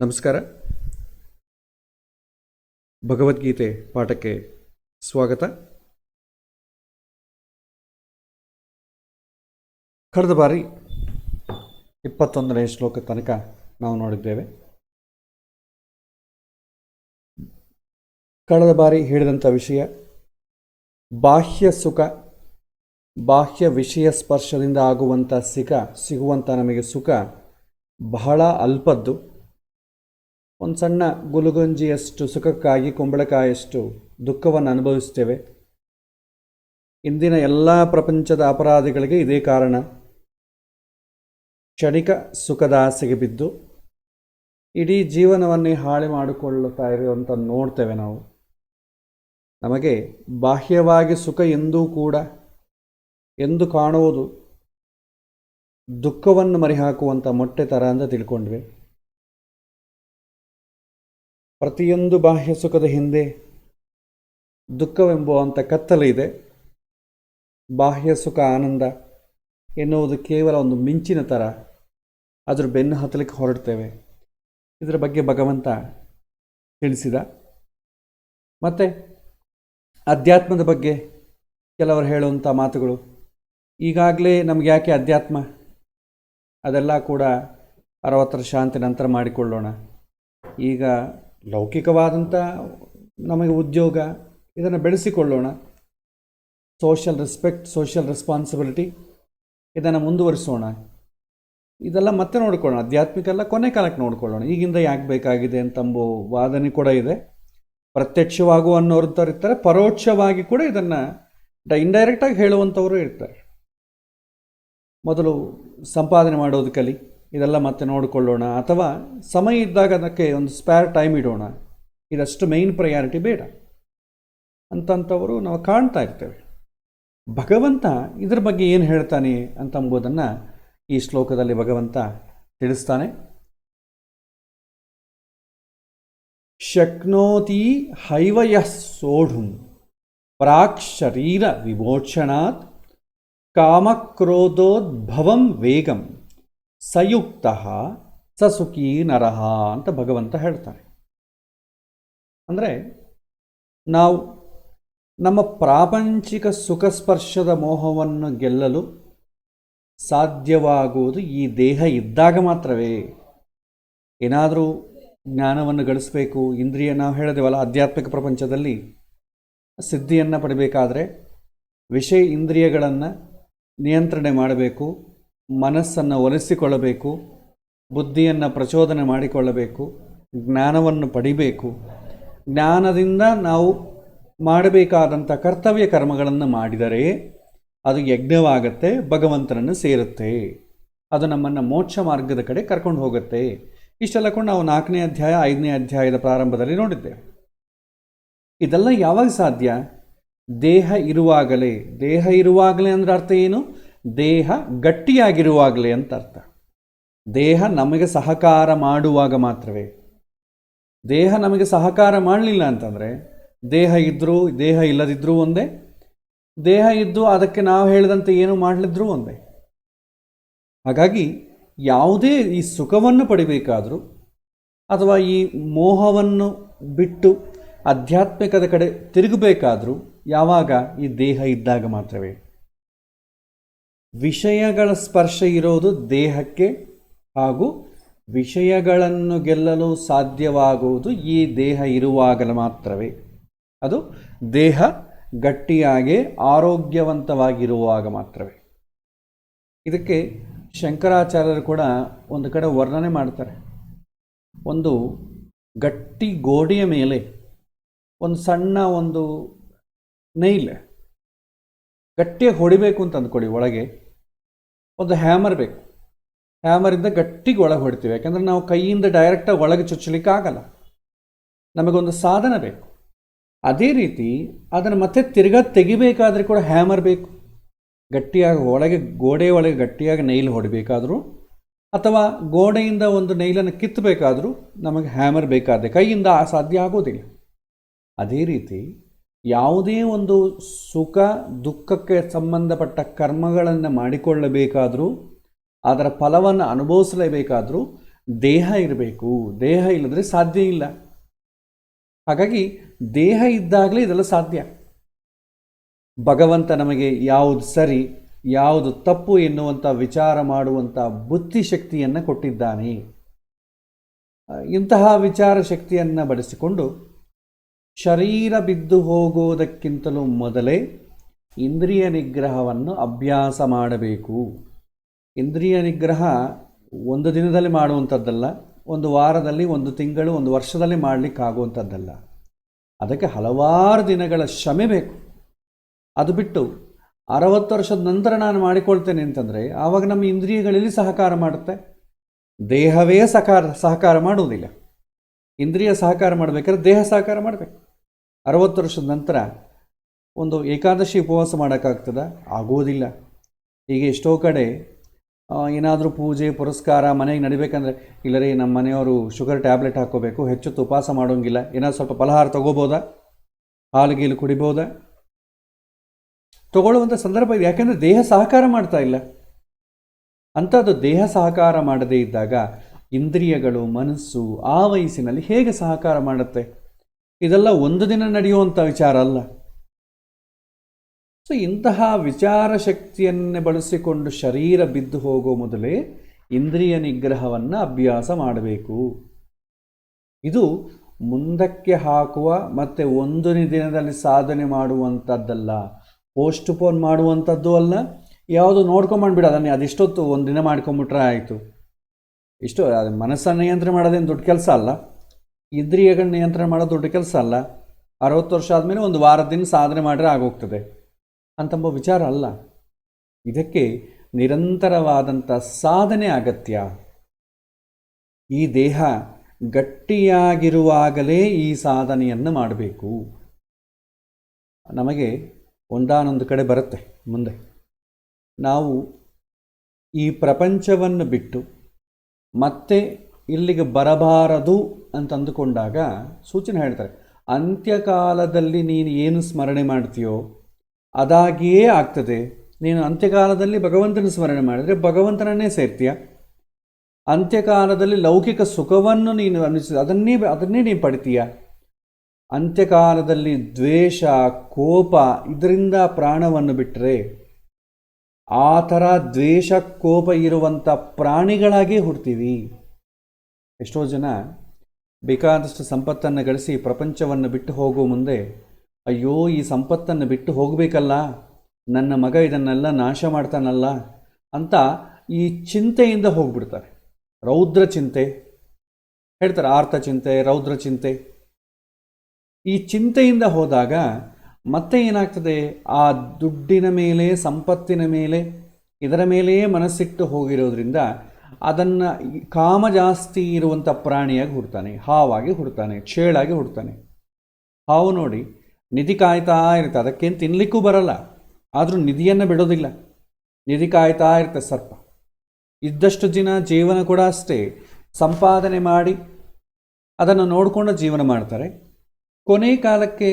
ನಮಸ್ಕಾರ. ಭಗವದ್ಗೀತೆ ಪಾಠಕ್ಕೆ ಸ್ವಾಗತ. ಕಳೆದ ಬಾರಿ 21ನೇ ಶ್ಲೋಕ ತನಕ ನಾವು ನೋಡಿದ್ದೇವೆ. ಕಳೆದ ಬಾರಿ ಹೇಳಿದಂಥ ವಿಷಯ ಬಾಹ್ಯ ಸುಖ, ಬಾಹ್ಯ ವಿಷಯ ಸ್ಪರ್ಶದಿಂದ ಆಗುವಂಥ ಸಿಗುವಂಥ ನಮಗೆ ಸುಖ ಬಹಳ ಅಲ್ಪದ್ದು. ಒಂದು ಸಣ್ಣ ಗುಲುಗಂಜಿಯಷ್ಟು ಸುಖಕ್ಕಾಗಿ ಕುಂಬಳಕಾಯಷ್ಟು ದುಃಖವನ್ನು ಅನುಭವಿಸ್ತೇವೆ. ಇಂದಿನ ಎಲ್ಲ ಪ್ರಪಂಚದ ಅಪರಾಧಿಗಳಿಗೆ ಇದೇ ಕಾರಣ. ಕ್ಷಣಿಕ ಸುಖದ ಆಸೆಗೆ ಬಿದ್ದು ಇಡೀ ಜೀವನವನ್ನೇ ಹಾಳು ಮಾಡಿಕೊಳ್ಳುತ್ತಾ ಇರುವಂಥ ನೋಡ್ತೇವೆ ನಾವು. ನಮಗೆ ಬಾಹ್ಯವಾಗಿ ಸುಖ ಎಂದು ಕಾಣುವುದು ದುಃಖವನ್ನು ಮರಿಹಾಕುವಂಥ ಮೊಟ್ಟೆ ಥರ ಅಂತ ತಿಳ್ಕೊಂಡ್ವಿ. ಪ್ರತಿಯೊಂದು ಬಾಹ್ಯ ಸುಖದ ಹಿಂದೆ ದುಃಖವೆಂಬುವಂಥ ಕತ್ತಲೆ ಇದೆ. ಬಾಹ್ಯ ಸುಖ ಆನಂದ ಎನ್ನುವುದು ಕೇವಲ ಒಂದು ಮಿಂಚಿನ ಥರ, ಅದರ ಬೆನ್ನು ಹತ್ತಲಿಕ್ಕೆ ಹೊರಡ್ತೇವೆ. ಇದರ ಬಗ್ಗೆ ಭಗವಂತ ತಿಳಿಸಿದ. ಮತ್ತು ಅಧ್ಯಾತ್ಮದ ಬಗ್ಗೆ ಕೆಲವರು ಹೇಳುವಂಥ ಮಾತುಗಳು, ಈಗಾಗಲೇ ನಮಗೆ ಯಾಕೆ ಅಧ್ಯಾತ್ಮ, ಅದೆಲ್ಲ ಕೂಡ 60 ವರ್ಷ ಶಾಂತಿ ನಂತರ ಮಾಡಿಕೊಳ್ಳೋಣ. ಈಗ ಲೌಕಿಕವಾದಂಥ ನಮಗೆ ಉದ್ಯೋಗ, ಇದನ್ನು ಬೆಳೆಸಿಕೊಳ್ಳೋಣ. ಸೋಷಿಯಲ್ ರೆಸ್ಪೆಕ್ಟ್, ಸೋಷಿಯಲ್ ರೆಸ್ಪಾನ್ಸಿಬಿಲಿಟಿ, ಇದನ್ನು ಮುಂದುವರಿಸೋಣ. ಇದೆಲ್ಲ ಮತ್ತೆ ನೋಡ್ಕೊಳ್ಳೋಣ. ಆಧ್ಯಾತ್ಮಿಕ ಕೊನೆ ಕಾಲಕ್ಕೆ ನೋಡ್ಕೊಳ್ಳೋಣ. ಈಗಿಂದ ಯಾಕೆ ಬೇಕಾಗಿದೆ ಅಂತಂಬೋ ವಾದನೆ ಕೂಡ ಇದೆ. ಪ್ರತ್ಯಕ್ಷವಾಗೂ ಅನ್ನೋರ್ತಾರೆ ಇರ್ತಾರೆ, ಪರೋಕ್ಷವಾಗಿ ಕೂಡ ಇದನ್ನು ಇಂಡೈರೆಕ್ಟಾಗಿ ಹೇಳುವಂಥವರು ಇರ್ತಾರೆ. ಮೊದಲು ಸಂಪಾದನೆ ಮಾಡೋದು ಕಲಿ, ಇದೆಲ್ಲ ಮತ್ತೆ ನೋಡಿಕೊಳ್ಳೋಣ. ಅಥವಾ ಸಮಯ ಇದ್ದಾಗ ಅದಕ್ಕೆ ಒಂದು ಸ್ಪೇರ್ ಟೈಮ್ ಇಡೋಣ, ಇದಷ್ಟು ಮೇಯ್ನ್ ಪ್ರಯಾರಿಟಿ ಬೇಡ ಅಂತಂಥವರು ನಾವು ಕಾಣ್ತಾ ಇರ್ತೇವೆ. ಭಗವಂತ ಇದ್ರ ಬಗ್ಗೆ ಏನು ಹೇಳ್ತಾನೆ ಅಂತಂಬುದನ್ನು ಈ ಶ್ಲೋಕದಲ್ಲಿ ಭಗವಂತ ತಿಳಿಸ್ತಾನೆ. ಶಕ್ನೋತಿ ಹೈವಯ ಸೋಢುಂ ಪ್ರಾಕ್ ಶರೀರ ವಿಮೋಚನಾತ್ ಕಾಮಕ್ರೋಧೋದ್ಭವಂ ವೇಗಂ ಸಯುಕ್ತ ಸಸುಖೀ ನರಹ ಅಂತ ಭಗವಂತ ಹೇಳ್ತಾರೆ. ಅಂದರೆ ನಾವು ನಮ್ಮ ಪ್ರಾಪಂಚಿಕ ಸುಖ ಸ್ಪರ್ಶದ ಮೋಹವನ್ನು ಗೆಲ್ಲಲು ಸಾಧ್ಯವಾಗುವುದು ಈ ದೇಹ ಇದ್ದಾಗ ಮಾತ್ರವೇ. ಏನಾದರೂ ಜ್ಞಾನವನ್ನು ಗಳಿಸಬೇಕು, ಇಂದ್ರಿಯ, ನಾವು ಹೇಳಿದೆವಲ್ಲ, ಆಧ್ಯಾತ್ಮಿಕ ಪ್ರಪಂಚದಲ್ಲಿ ಸಿದ್ಧಿಯನ್ನು ಪಡಿಬೇಕಾದರೆ ವಿಷಯ ಇಂದ್ರಿಯಗಳನ್ನು ನಿಯಂತ್ರಣೆ ಮಾಡಬೇಕು, ಮನಸ್ಸನ್ನು ಒಲಿಸಿಕೊಳ್ಳಬೇಕು, ಬುದ್ಧಿಯನ್ನು ಪ್ರಚೋದನೆ ಮಾಡಿಕೊಳ್ಳಬೇಕು, ಜ್ಞಾನವನ್ನು ಪಡಿಬೇಕು. ಜ್ಞಾನದಿಂದ ನಾವು ಮಾಡಬೇಕಾದಂಥ ಕರ್ತವ್ಯ ಕರ್ಮಗಳನ್ನು ಮಾಡಿದರೆ ಅದು ಯಜ್ಞವಾಗತ್ತೆ, ಭಗವಂತನನ್ನು ಸೇರುತ್ತೆ, ಅದು ನಮ್ಮನ್ನು ಮೋಕ್ಷ ಮಾರ್ಗದ ಕಡೆ ಕರ್ಕೊಂಡು ಹೋಗುತ್ತೆ. ಇಷ್ಟೆಲ್ಲ ಕೂಡ ನಾವು 4ನೇ ಅಧ್ಯಾಯ 5ನೇ ಅಧ್ಯಾಯದ ಪ್ರಾರಂಭದಲ್ಲಿ ನೋಡಿದ್ದೇವೆ. ಇದೆಲ್ಲ ಯಾವಾಗ ಸಾಧ್ಯ? ದೇಹ ಇರುವಾಗಲೇ. ದೇಹ ಇರುವಾಗಲೇ ಅಂದರೆ ಅರ್ಥ ಏನು? ದೇಹ ಗಟ್ಟಿಯಾಗಿರುವಾಗಲೇ ಅಂತ ಅರ್ಥ. ದೇಹ ನಮಗೆ ಸಹಕಾರ ಮಾಡುವಾಗ ಮಾತ್ರವೇ. ದೇಹ ನಮಗೆ ಸಹಕಾರ ಮಾಡಲಿಲ್ಲ ಅಂತಂದರೆ, ದೇಹ ಇದ್ದರೂ ದೇಹ ಇಲ್ಲದಿದ್ದರೂ ಒಂದೇ, ದೇಹ ಇದ್ದು ಅದಕ್ಕೆ ನಾವು ಹೇಳಿದಂತೆ ಏನು ಮಾಡಲಿದ್ರೂ ಒಂದೇ. ಹಾಗಾಗಿ ಯಾವುದೇ ಈ ಸುಖವನ್ನು ಪಡಿಬೇಕಾದರೂ ಅಥವಾ ಈ ಮೋಹವನ್ನು ಬಿಟ್ಟು ಆಧ್ಯಾತ್ಮಿಕದ ಕಡೆ ತಿರುಗಬೇಕಾದರೂ ಯಾವಾಗ? ಈ ದೇಹ ಇದ್ದಾಗ ಮಾತ್ರವೇ. ವಿಷಯಗಳ ಸ್ಪರ್ಶ ಇರೋದು ದೇಹಕ್ಕೆ, ಹಾಗೂ ವಿಷಯಗಳನ್ನು ಗೆಲ್ಲಲು ಸಾಧ್ಯವಾಗುವುದು ಈ ದೇಹ ಇರುವಾಗಲೇ ಮಾತ್ರವೇ. ಅದು ದೇಹ ಗಟ್ಟಿಯಾಗಿ ಆರೋಗ್ಯವಂತವಾಗಿರುವಾಗ ಮಾತ್ರವೇ. ಇದಕ್ಕೆ ಶಂಕರಾಚಾರ್ಯರು ಕೂಡ ಒಂದು ಕಡೆ ವರ್ಣನೆ ಮಾಡ್ತಾರೆ. ಒಂದು ಗಟ್ಟಿ ಗೋಡೆಯ ಮೇಲೆ ಒಂದು ಸಣ್ಣ ಒಂದು ನೈಲ್ ಗಟ್ಟಿಯಾಗಿ ಹೊಡಿಬೇಕು ಅಂತ ಅಂದ್ಕೊಡಿ. ಒಳಗೆ ಒಂದು ಹ್ಯಾಮರ್ ಬೇಕು. ಹ್ಯಾಮರಿಂದ ಗಟ್ಟಿಗೆ ಒಳಗೆ ಹೊಡಿತೀವಿ. ಯಾಕಂದರೆ ನಾವು ಕೈಯಿಂದ ಡೈರೆಕ್ಟಾಗಿ ಒಳಗೆ ಚುಚ್ಚಲಿಕ್ಕೆ ಆಗಲ್ಲ, ನಮಗೊಂದು ಸಾಧನ ಬೇಕು. ಅದೇ ರೀತಿ ಅದನ್ನು ಮತ್ತೆ ತಿರ್ಗಾ ತೆಗಿಬೇಕಾದ್ರೆ ಕೂಡ ಹ್ಯಾಮರ್ ಬೇಕು. ಗಟ್ಟಿಯಾಗಿ ಒಳಗೆ ಗೋಡೆಯ ಒಳಗೆ ಗಟ್ಟಿಯಾಗಿ ನೈಲ್ ಹೊಡಿಬೇಕಾದ್ರೂ ಅಥವಾ ಗೋಡೆಯಿಂದ ಒಂದು ನೈಲನ್ನು ಕಿತ್ತಬೇಕಾದ್ರೂ ನಮಗೆ ಹ್ಯಾಮರ್ ಬೇಕಾದರೆ ಕೈಯಿಂದ ಸಾಧ್ಯ ಆಗೋದಿಲ್ಲ. ಅದೇ ರೀತಿ ಯಾವುದೇ ಒಂದು ಸುಖ ದುಃಖಕ್ಕೆ ಸಂಬಂಧಪಟ್ಟ ಕರ್ಮಗಳನ್ನು ಮಾಡಿಕೊಳ್ಳಬೇಕಾದರೂ, ಅದರ ಫಲವನ್ನು ಅನುಭವಿಸಲೇಬೇಕಾದರೂ ದೇಹ ಇರಬೇಕು. ದೇಹ ಇಲ್ಲದ್ರೆ ಸಾಧ್ಯ ಇಲ್ಲ. ಹಾಗಾಗಿ ದೇಹ ಇದ್ದಾಗಲೇ ಇದೆಲ್ಲ ಸಾಧ್ಯ. ಭಗವಂತ ನಮಗೆ ಯಾವುದು ಸರಿ ಯಾವುದು ತಪ್ಪು ಎನ್ನುವಂಥ ವಿಚಾರ ಮಾಡುವಂಥ ಬುದ್ಧಿಶಕ್ತಿಯನ್ನು ಕೊಟ್ಟಿದ್ದಾನೆ. ಇಂತಹ ವಿಚಾರ ಶಕ್ತಿಯನ್ನು ಬಳಸಿಕೊಂಡು ಶರೀರ ಬಿದ್ದು ಹೋಗುವುದಕ್ಕಿಂತಲೂ ಮೊದಲೇ ಇಂದ್ರಿಯ ನಿಗ್ರಹವನ್ನು ಅಭ್ಯಾಸ ಮಾಡಬೇಕು. ಇಂದ್ರಿಯ ನಿಗ್ರಹ ಒಂದು ದಿನದಲ್ಲಿ ಮಾಡುವಂಥದ್ದಲ್ಲ, ಒಂದು ವಾರದಲ್ಲಿ, ಒಂದು ತಿಂಗಳು, ಒಂದು ವರ್ಷದಲ್ಲಿ ಮಾಡಲಿಕ್ಕಾಗುವಂಥದ್ದಲ್ಲ. ಅದಕ್ಕೆ ಹಲವಾರು ದಿನಗಳ ಶ್ರಮೆ ಬೇಕು. ಅದು ಬಿಟ್ಟು 60 ವರ್ಷದ ನಂತರ ನಾನು ಮಾಡಿಕೊಳ್ತೇನೆ ಅಂತಂದರೆ ಆವಾಗ ನಮ್ಮ ಇಂದ್ರಿಯಗಳಲ್ಲಿ ಸಹಕಾರ ಮಾಡುತ್ತೆ, ದೇಹವೇ ಸಹಕಾರ ಮಾಡುವುದಿಲ್ಲ. ಇಂದ್ರಿಯ ಸಹಕಾರ ಮಾಡಬೇಕಾದ್ರೆ ದೇಹ ಸಹಕಾರ ಮಾಡಬೇಕು. 60 ವರ್ಷದ ನಂತರ ಒಂದು ಏಕಾದಶಿ ಉಪವಾಸ ಮಾಡೋಕ್ಕಾಗ್ತದ? ಆಗೋದಿಲ್ಲ. ಹೀಗೆ ಎಷ್ಟೋ ಕಡೆ ಏನಾದರೂ ಪೂಜೆ ಪುರಸ್ಕಾರ ಮನೆಗೆ ನಡಿಬೇಕಂದ್ರೆ, ಇಲ್ಲರಿ ನಮ್ಮ ಮನೆಯವರು ಶುಗರ್ ಟ್ಯಾಬ್ಲೆಟ್ ಹಾಕ್ಕೋಬೇಕು, ಹೆಚ್ಚು ಉಪವಾಸ ಮಾಡೋಂಗಿಲ್ಲ, ಏನಾದ್ರು ಸ್ವಲ್ಪ ಫಲಹಾರ ತೊಗೋಬೋದಾ, ಹಾಲು ಗೀಲು ಕುಡಿಬೋದಾ? ತಗೊಳ್ಳುವಂಥ ಸಂದರ್ಭ ಇದೆ. ಯಾಕೆಂದರೆ ದೇಹ ಸಹಕಾರ ಮಾಡ್ತಾ ಇಲ್ಲ. ಅಂಥದ್ದು ದೇಹ ಸಹಕಾರ ಮಾಡದೇ ಇದ್ದಾಗ ಇಂದ್ರಿಯಗಳು, ಮನಸ್ಸು ಆ ವಯಸ್ಸಿನಲ್ಲಿ ಹೇಗೆ ಸಹಕಾರ ಮಾಡುತ್ತೆ? ಇದೆಲ್ಲ ಒಂದು ದಿನ ನಡೆಯುವಂಥ ವಿಚಾರ ಅಲ್ಲ. ಸೊ ಇಂತಹ ವಿಚಾರ ಶಕ್ತಿಯನ್ನೇ ಬಳಸಿಕೊಂಡು ಶರೀರ ಬಿದ್ದು ಹೋಗೋ ಮೊದಲೇ ಇಂದ್ರಿಯ ನಿಗ್ರಹವನ್ನು ಅಭ್ಯಾಸ ಮಾಡಬೇಕು. ಇದು ಮುಂದಕ್ಕೆ ಹಾಕುವ ಮತ್ತು ಒಂದು ದಿನದಲ್ಲಿ ಸಾಧನೆ ಮಾಡುವಂಥದ್ದಲ್ಲ, ಪೋಸ್ಟ್ಪೋನ್ ಮಾಡುವಂಥದ್ದು ಅಲ್ಲ. ಯಾವುದು ನೋಡ್ಕೊಂಬಂದ್ಬಿಡ ಅದನ್ನೇ ಅದೆಷ್ಟೊತ್ತು ಒಂದು ದಿನ ಮಾಡ್ಕೊಂಬಿಟ್ರೆ ಆಯಿತು. ಇಷ್ಟು ಮನಸ್ಸನ್ನು ನಿಯಂತ್ರಣ ಮಾಡೋದೇನು ದೊಡ್ಡ ಕೆಲಸ ಅಲ್ಲ, ಇಂದ್ರಿಯಗಳನ್ನ ನಿಯಂತ್ರಣ ಮಾಡೋದು ದೊಡ್ಡ ಕೆಲಸ ಅಲ್ಲ. 60 ವರ್ಷ ಆದಮೇಲೆ ಒಂದು ವಾರದ ದಿನ ಸಾಧನೆ ಮಾಡಿದ್ರೆ ಆಗೋಗ್ತದೆ ಅಂತಂಬ ವಿಚಾರ ಅಲ್ಲ. ಇದಕ್ಕೆ ನಿರಂತರವಾದಂಥ ಸಾಧನೆ ಅಗತ್ಯ. ಈ ದೇಹ ಗಟ್ಟಿಯಾಗಿರುವಾಗಲೇ ಈ ಸಾಧನೆಯನ್ನು ಮಾಡಬೇಕು. ನಮಗೆ ಒಂದಾನೊಂದು ಕಡೆ ಬರುತ್ತೆ ಮುಂದೆ, ನಾವು ಈ ಪ್ರಪಂಚವನ್ನು ಬಿಟ್ಟು ಮತ್ತೆ ಇಲ್ಲಿಗೆ ಬರಬಾರದು ಅಂತ ಅಂದುಕೊಂಡಾಗ ಸೂಚನೆ ಹೇಳ್ತಾರೆ, ಅಂತ್ಯಕಾಲದಲ್ಲಿ ನೀನು ಏನು ಸ್ಮರಣೆ ಮಾಡ್ತೀಯೋ ಅದಾಗಿಯೇ ಆಗ್ತದೆ. ನೀನು ಅಂತ್ಯಕಾಲದಲ್ಲಿ ಭಗವಂತನ ಸ್ಮರಣೆ ಮಾಡಿದರೆ ಭಗವಂತನನ್ನೇ ಸೇರ್ತೀಯ. ಅಂತ್ಯಕಾಲದಲ್ಲಿ ಲೌಕಿಕ ಸುಖವನ್ನು ನೀನು ಅದನ್ನೇ ನೀನು ಪಡಿತೀಯ. ಅಂತ್ಯಕಾಲದಲ್ಲಿ ದ್ವೇಷ, ಕೋಪ ಇದರಿಂದ ಪ್ರಾಣವನ್ನು ಬಿಟ್ಟರೆ ಆ ಥರ ದ್ವೇಷ, ಕೋಪ ಇರುವಂಥ ಪ್ರಾಣಿಗಳಾಗೇ ಹುಡ್ತೀವಿ. ಎಷ್ಟೋ ಜನ ಬೇಕಾದಷ್ಟು ಸಂಪತ್ತನ್ನು ಗಳಿಸಿ ಪ್ರಪಂಚವನ್ನು ಬಿಟ್ಟು ಹೋಗುವ ಮುಂದೆ, ಅಯ್ಯೋ ಈ ಸಂಪತ್ತನ್ನು ಬಿಟ್ಟು ಹೋಗಬೇಕಲ್ಲ, ನನ್ನ ಮಗ ಇದನ್ನೆಲ್ಲ ನಾಶ ಮಾಡ್ತಾನಲ್ಲ ಅಂತ ಈ ಚಿಂತೆಯಿಂದ ಹೋಗ್ಬಿಡ್ತಾರೆ. ರೌದ್ರ ಚಿಂತೆ ಹೇಳ್ತಾರೆ, ಆರ್ತ ಚಿಂತೆ, ರೌದ್ರ ಚಿಂತೆ. ಈ ಚಿಂತೆಯಿಂದ ಹೋದಾಗ ಮತ್ತೆ ಏನಾಗ್ತದೆ, ಆ ದುಡ್ಡಿನ ಮೇಲೆ, ಸಂಪತ್ತಿನ ಮೇಲೆ, ಇದರ ಮೇಲೆಯೇ ಮನಸ್ಸಿಟ್ಟು ಹೋಗಿರೋದ್ರಿಂದ ಅದನ್ನು ಕಾಮ ಜಾಸ್ತಿ ಇರುವಂಥ ಪ್ರಾಣಿಯಾಗಿ ಹುಡ್ತಾನೆ, ಹಾವಾಗಿ ಹುಡ್ತಾನೆ, ಚೇಳಾಗಿ ಹುಡ್ತಾನೆ. ಹಾವು ನೋಡಿ ನಿಧಿ ಕಾಯ್ತಾ ಇರುತ್ತೆ, ಅದಕ್ಕೇನು ತಿನ್ನಲಿಕ್ಕೂ ಬರಲ್ಲ, ಆದರೂ ನಿಧಿಯನ್ನು ಬಿಡೋದಿಲ್ಲ. ನಿಧಿ ಕಾಯ್ತಾ ಇರುತ್ತೆ ಸರ್ಪ. ಇದ್ದಷ್ಟು ದಿನ ಜೀವನ ಕೂಡ ಅಷ್ಟೇ, ಸಂಪಾದನೆ ಮಾಡಿ ಅದನ್ನು ನೋಡಿಕೊಂಡು ಜೀವನ ಮಾಡ್ತಾರೆ. ಕೊನೆ ಕಾಲಕ್ಕೆ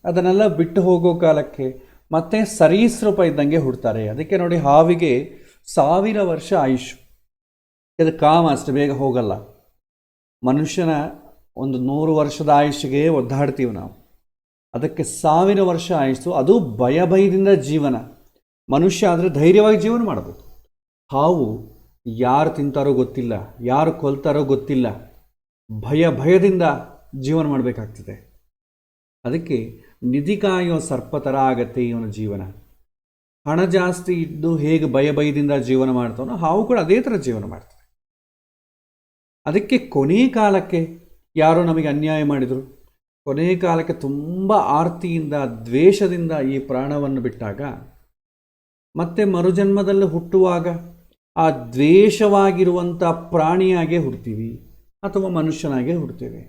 ಅದನ್ನೆಲ್ಲ ಬಿಟ್ಟು ಹೋಗೋ ಕಾಲಕ್ಕೆ ಮತ್ತೆ ಸರೀಸೃಪ ಇದ್ದಂಗೆ ಹುಡ್ತಾರೆ. ಅದಕ್ಕೆ ನೋಡಿ ಹಾವಿಗೆ 1000 ವರ್ಷ ಆಯುಷ್. ಇದು ಕಾಮ ಅಷ್ಟು ಬೇಗ ಹೋಗಲ್ಲ. ಮನುಷ್ಯನ ಒಂದು 100 ವರ್ಷದ ಆಯುಷ್ಗೆ ಒದ್ದಾಡ್ತೀವಿ ನಾವು, ಅದಕ್ಕೆ 1000 ವರ್ಷ ಆಯುಸ್ಸು. ಅದು ಭಯದಿಂದ ಜೀವನ. ಮನುಷ್ಯ ಆದರೆ ಧೈರ್ಯವಾಗಿ ಜೀವನ ಮಾಡ್ಬೋದು. ಹಾವು ಯಾರು ತಿಂತಾರೋ ಗೊತ್ತಿಲ್ಲ, ಯಾರು ಕೊಲ್ತಾರೋ ಗೊತ್ತಿಲ್ಲ, ಭಯದಿಂದ ಜೀವನ ಮಾಡಬೇಕಾಗ್ತದೆ. ಅದಕ್ಕೆ ನಿಧಿ ಕಾಯೋ ಸರ್ಪ ಥರ ಆಗತ್ತೆ ಇವನ ಜೀವನ. ಹಣ ಜಾಸ್ತಿ ಇದ್ದು ಹೇಗೆ ಭಯದಿಂದ ಜೀವನ ಮಾಡ್ತಾನೋ ಹಾವು ಕೂಡ ಅದೇ ಥರ ಜೀವನ ಮಾಡ್ತದೆ. ಅದಕ್ಕೆ ಕೊನೆ ಕಾಲಕ್ಕೆ ಯಾರೋ ನಮಗೆ ಅನ್ಯಾಯ ಮಾಡಿದರು, ಕೊನೆ ಕಾಲಕ್ಕೆ ತುಂಬ ಆರ್ತಿಯಿಂದ, ದ್ವೇಷದಿಂದ ಈ ಪ್ರಾಣವನ್ನು ಬಿಟ್ಟಾಗ ಮತ್ತೆ ಮರುಜನ್ಮದಲ್ಲಿ ಹುಟ್ಟುವಾಗ ಆ ದ್ವೇಷವಾಗಿರುವಂಥ ಪ್ರಾಣಿಯಾಗೇ ಹುಡ್ತೀವಿ ಅಥವಾ ಮನುಷ್ಯನಾಗೇ ಹುಡ್ತೇವೆ.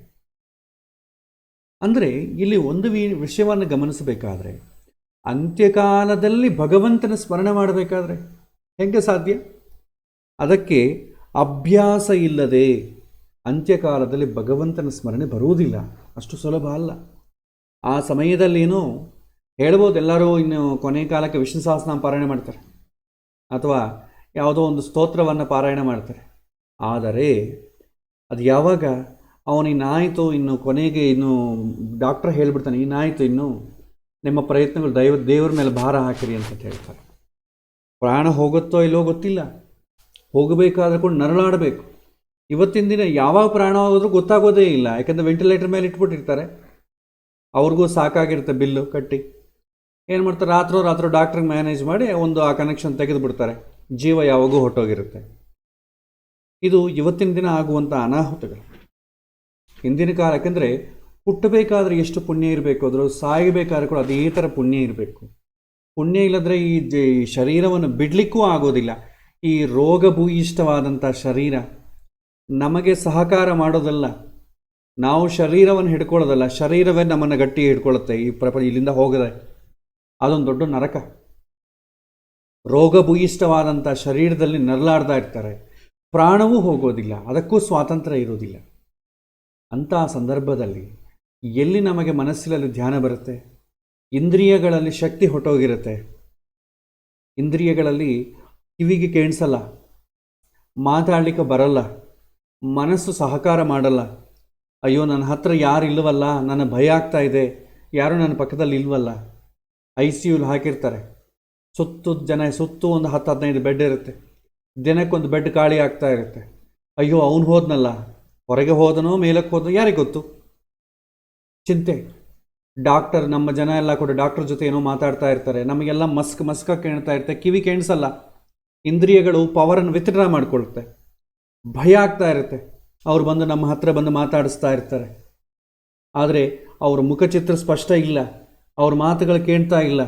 ಅಂದರೆ ಇಲ್ಲಿ ಒಂದು ವಿಷಯವನ್ನು ಗಮನಿಸಬೇಕಾದ್ರೆ, ಅಂತ್ಯಕಾಲದಲ್ಲಿ ಭಗವಂತನ ಸ್ಮರಣೆ ಮಾಡಬೇಕಾದ್ರೆ ಹೇಗೆ ಸಾಧ್ಯ? ಅದಕ್ಕೆ ಅಭ್ಯಾಸ ಇಲ್ಲದೆ ಅಂತ್ಯಕಾಲದಲ್ಲಿ ಭಗವಂತನ ಸ್ಮರಣೆ ಬರುವುದಿಲ್ಲ. ಅಷ್ಟು ಸುಲಭ ಅಲ್ಲ. ಆ ಸಮಯದಲ್ಲೇನೋ ಹೇಳ್ಬೋದು, ಎಲ್ಲರೂ ಇನ್ನು ಕೊನೆ ಕಾಲಕ್ಕೆ ವಿಷ್ಣು ಸಹಸ್ರನಾಮ ಪಾರಾಯಣ ಮಾಡ್ತಾರೆ ಅಥವಾ ಯಾವುದೋ ಒಂದು ಸ್ತೋತ್ರವನ್ನು ಪಾರಾಯಣ ಮಾಡ್ತಾರೆ. ಆದರೆ ಅದು ಯಾವಾಗ ಅವನಿನ್ನಾಯಿತು, ಇನ್ನು ಕೊನೆಗೆ ಇನ್ನು ಡಾಕ್ಟರ್ ಹೇಳ್ಬಿಡ್ತಾನೆ, ಇನ್ನಾಯಿತು, ಇನ್ನು ನಿಮ್ಮ ಪ್ರಯತ್ನಗಳು ದೇವರ ಮೇಲೆ ಭಾರ ಹಾಕಿರಿ ಅಂತ ಹೇಳ್ತಾರೆ. ಪ್ರಾಣ ಹೋಗುತ್ತೋ ಇಲ್ಲೋ ಗೊತ್ತಿಲ್ಲ, ಹೋಗಬೇಕಾದ್ರೆ ಕೂಡ ನರಳಾಡಬೇಕು. ಇವತ್ತಿನ ದಿನ ಯಾವಾಗ ಪ್ರಾಣ ಹೋದ್ರೂ ಗೊತ್ತಾಗೋದೇ ಇಲ್ಲ, ಯಾಕಂದರೆ ವೆಂಟಿಲೇಟರ್ ಮೇಲೆ ಇಟ್ಬಿಟ್ಟಿರ್ತಾರೆ. ಅವ್ರಿಗೂ ಸಾಕಾಗಿರುತ್ತೆ ಬಿಲ್ಲು ಕಟ್ಟಿ. ಏನು ಮಾಡ್ತಾರೆ, ರಾತ್ರೋ ಡಾಕ್ಟ್ರಿಗೆ ಮ್ಯಾನೇಜ್ ಮಾಡಿ ಆ ಕನೆಕ್ಷನ್ ತೆಗೆದು ಬಿಡ್ತಾರೆ. ಜೀವ ಯಾವಾಗೂ ಹೊರಟೋಗಿರುತ್ತೆ. ಇದು ಇವತ್ತಿನ ದಿನ ಆಗುವಂಥ ಅನಾಹುತಗಳು. ಹಿಂದಿನ ಕಾಲ, ಯಾಕೆಂದರೆ ಹುಟ್ಟಬೇಕಾದ್ರೆ ಎಷ್ಟು ಪುಣ್ಯ ಇರಬೇಕು, ಅದ್ರ ಸಾಯಬೇಕಾದ್ರೆ ಕೂಡ ಅದೇ ಥರ ಪುಣ್ಯ ಇರಬೇಕು. ಪುಣ್ಯ ಇಲ್ಲದ್ರೆ ಈ ಶರೀರವನ್ನು ಬಿಡಲಿಕ್ಕೂ ಆಗೋದಿಲ್ಲ. ಈ ರೋಗಭೂಯಿಷ್ಠವಾದಂಥ ಶರೀರ ನಮಗೆ ಸಹಕಾರ ಮಾಡೋದಲ್ಲ, ನಾವು ಶರೀರವನ್ನು ಹಿಡ್ಕೊಳ್ಳೋದಲ್ಲ, ಶರೀರವೇ ನಮ್ಮನ್ನು ಗಟ್ಟಿ ಹಿಡ್ಕೊಳ್ಳುತ್ತೆ. ಈ ಪ್ರಪಂಚ ಇಲ್ಲಿಂದ ಹೋಗದೆ ಅದೊಂದು ದೊಡ್ಡ ನರಕ. ರೋಗಭೂಯಿಷ್ಠವಾದಂಥ ಶರೀರದಲ್ಲಿ ನರಳಾಡ್ತಾ ಇರ್ತಾರೆ, ಪ್ರಾಣವೂ ಹೋಗೋದಿಲ್ಲ, ಅದಕ್ಕೂ ಸ್ವಾತಂತ್ರ್ಯ ಇರೋದಿಲ್ಲ. ಅಂತಹ ಸಂದರ್ಭದಲ್ಲಿ ಎಲ್ಲಿ ನಮಗೆ ಮನಸ್ಸಿನಲ್ಲಿ ಧ್ಯಾನ ಬರುತ್ತೆ? ಇಂದ್ರಿಯಗಳಲ್ಲಿ ಶಕ್ತಿ ಹೊಟ್ಟೋಗಿರುತ್ತೆ. ಇಂದ್ರಿಯಗಳಲ್ಲಿ ಕಿವಿಗೆ ಕೇಳಿಸಲ್ಲ, ಮಾತಾಡಲಿಕ್ಕೆ ಬರಲ್ಲ, ಮನಸ್ಸು ಸಹಕಾರ ಮಾಡಲ್ಲ. ಅಯ್ಯೋ, ನನ್ನ ಹತ್ರ ಯಾರು ಇಲ್ವಲ್ಲ, ನನ್ನ ಭಯ ಆಗ್ತಾ ಇದೆ, ಯಾರು ನನ್ನ ಪಕ್ಕದಲ್ಲಿ ಇಲ್ವಲ್ಲ. ICUಲಿ ಹಾಕಿರ್ತಾರೆ, ಸುತ್ತು ಒಂದು 10-15 ಬೆಡ್ ಇರುತ್ತೆ. ದಿನಕ್ಕೊಂದು ಬೆಡ್ ಖಾಲಿ ಆಗ್ತಾ ಇರುತ್ತೆ. ಅಯ್ಯೋ, ಅವನು ಹೋದ್ನಲ್ಲ, ಹೊರಗೆ ಹೋದನೋ ಮೇಲಕ್ಕೆ ಹೋದನೋ ಯಾರಿಗೆ ಗೊತ್ತು, ಚಿಂತೆ. ಡಾಕ್ಟರ್, ನಮ್ಮ ಜನ ಎಲ್ಲ ಕೂಡ ಡಾಕ್ಟರ್ ಜೊತೆ ಏನೋ ಮಾತಾಡ್ತಾ ಇರ್ತಾರೆ, ನಮಗೆಲ್ಲ ಮಸ್ಕ ಕೇಳ್ತಾ ಇರ್ತಾರೆ, ಕಿವಿ ಕೇಳಿಸಲ್ಲ. ಇಂದ್ರಿಯಗಳು ಪವರನ್ನು ವಿತ್ಡ್ರಾ ಮಾಡ್ಕೊಳುತ್ತೆ, ಭಯ ಆಗ್ತಾ ಇರುತ್ತೆ. ಅವ್ರು ಬಂದು ನಮ್ಮ ಹತ್ರ ಬಂದು ಮಾತಾಡಿಸ್ತಾ ಇರ್ತಾರೆ, ಆದರೆ ಅವ್ರ ಮುಖಚಿತ್ರ ಸ್ಪಷ್ಟ ಇಲ್ಲ, ಅವ್ರ ಮಾತುಗಳು ಕೇಳ್ತಾ ಇಲ್ಲ,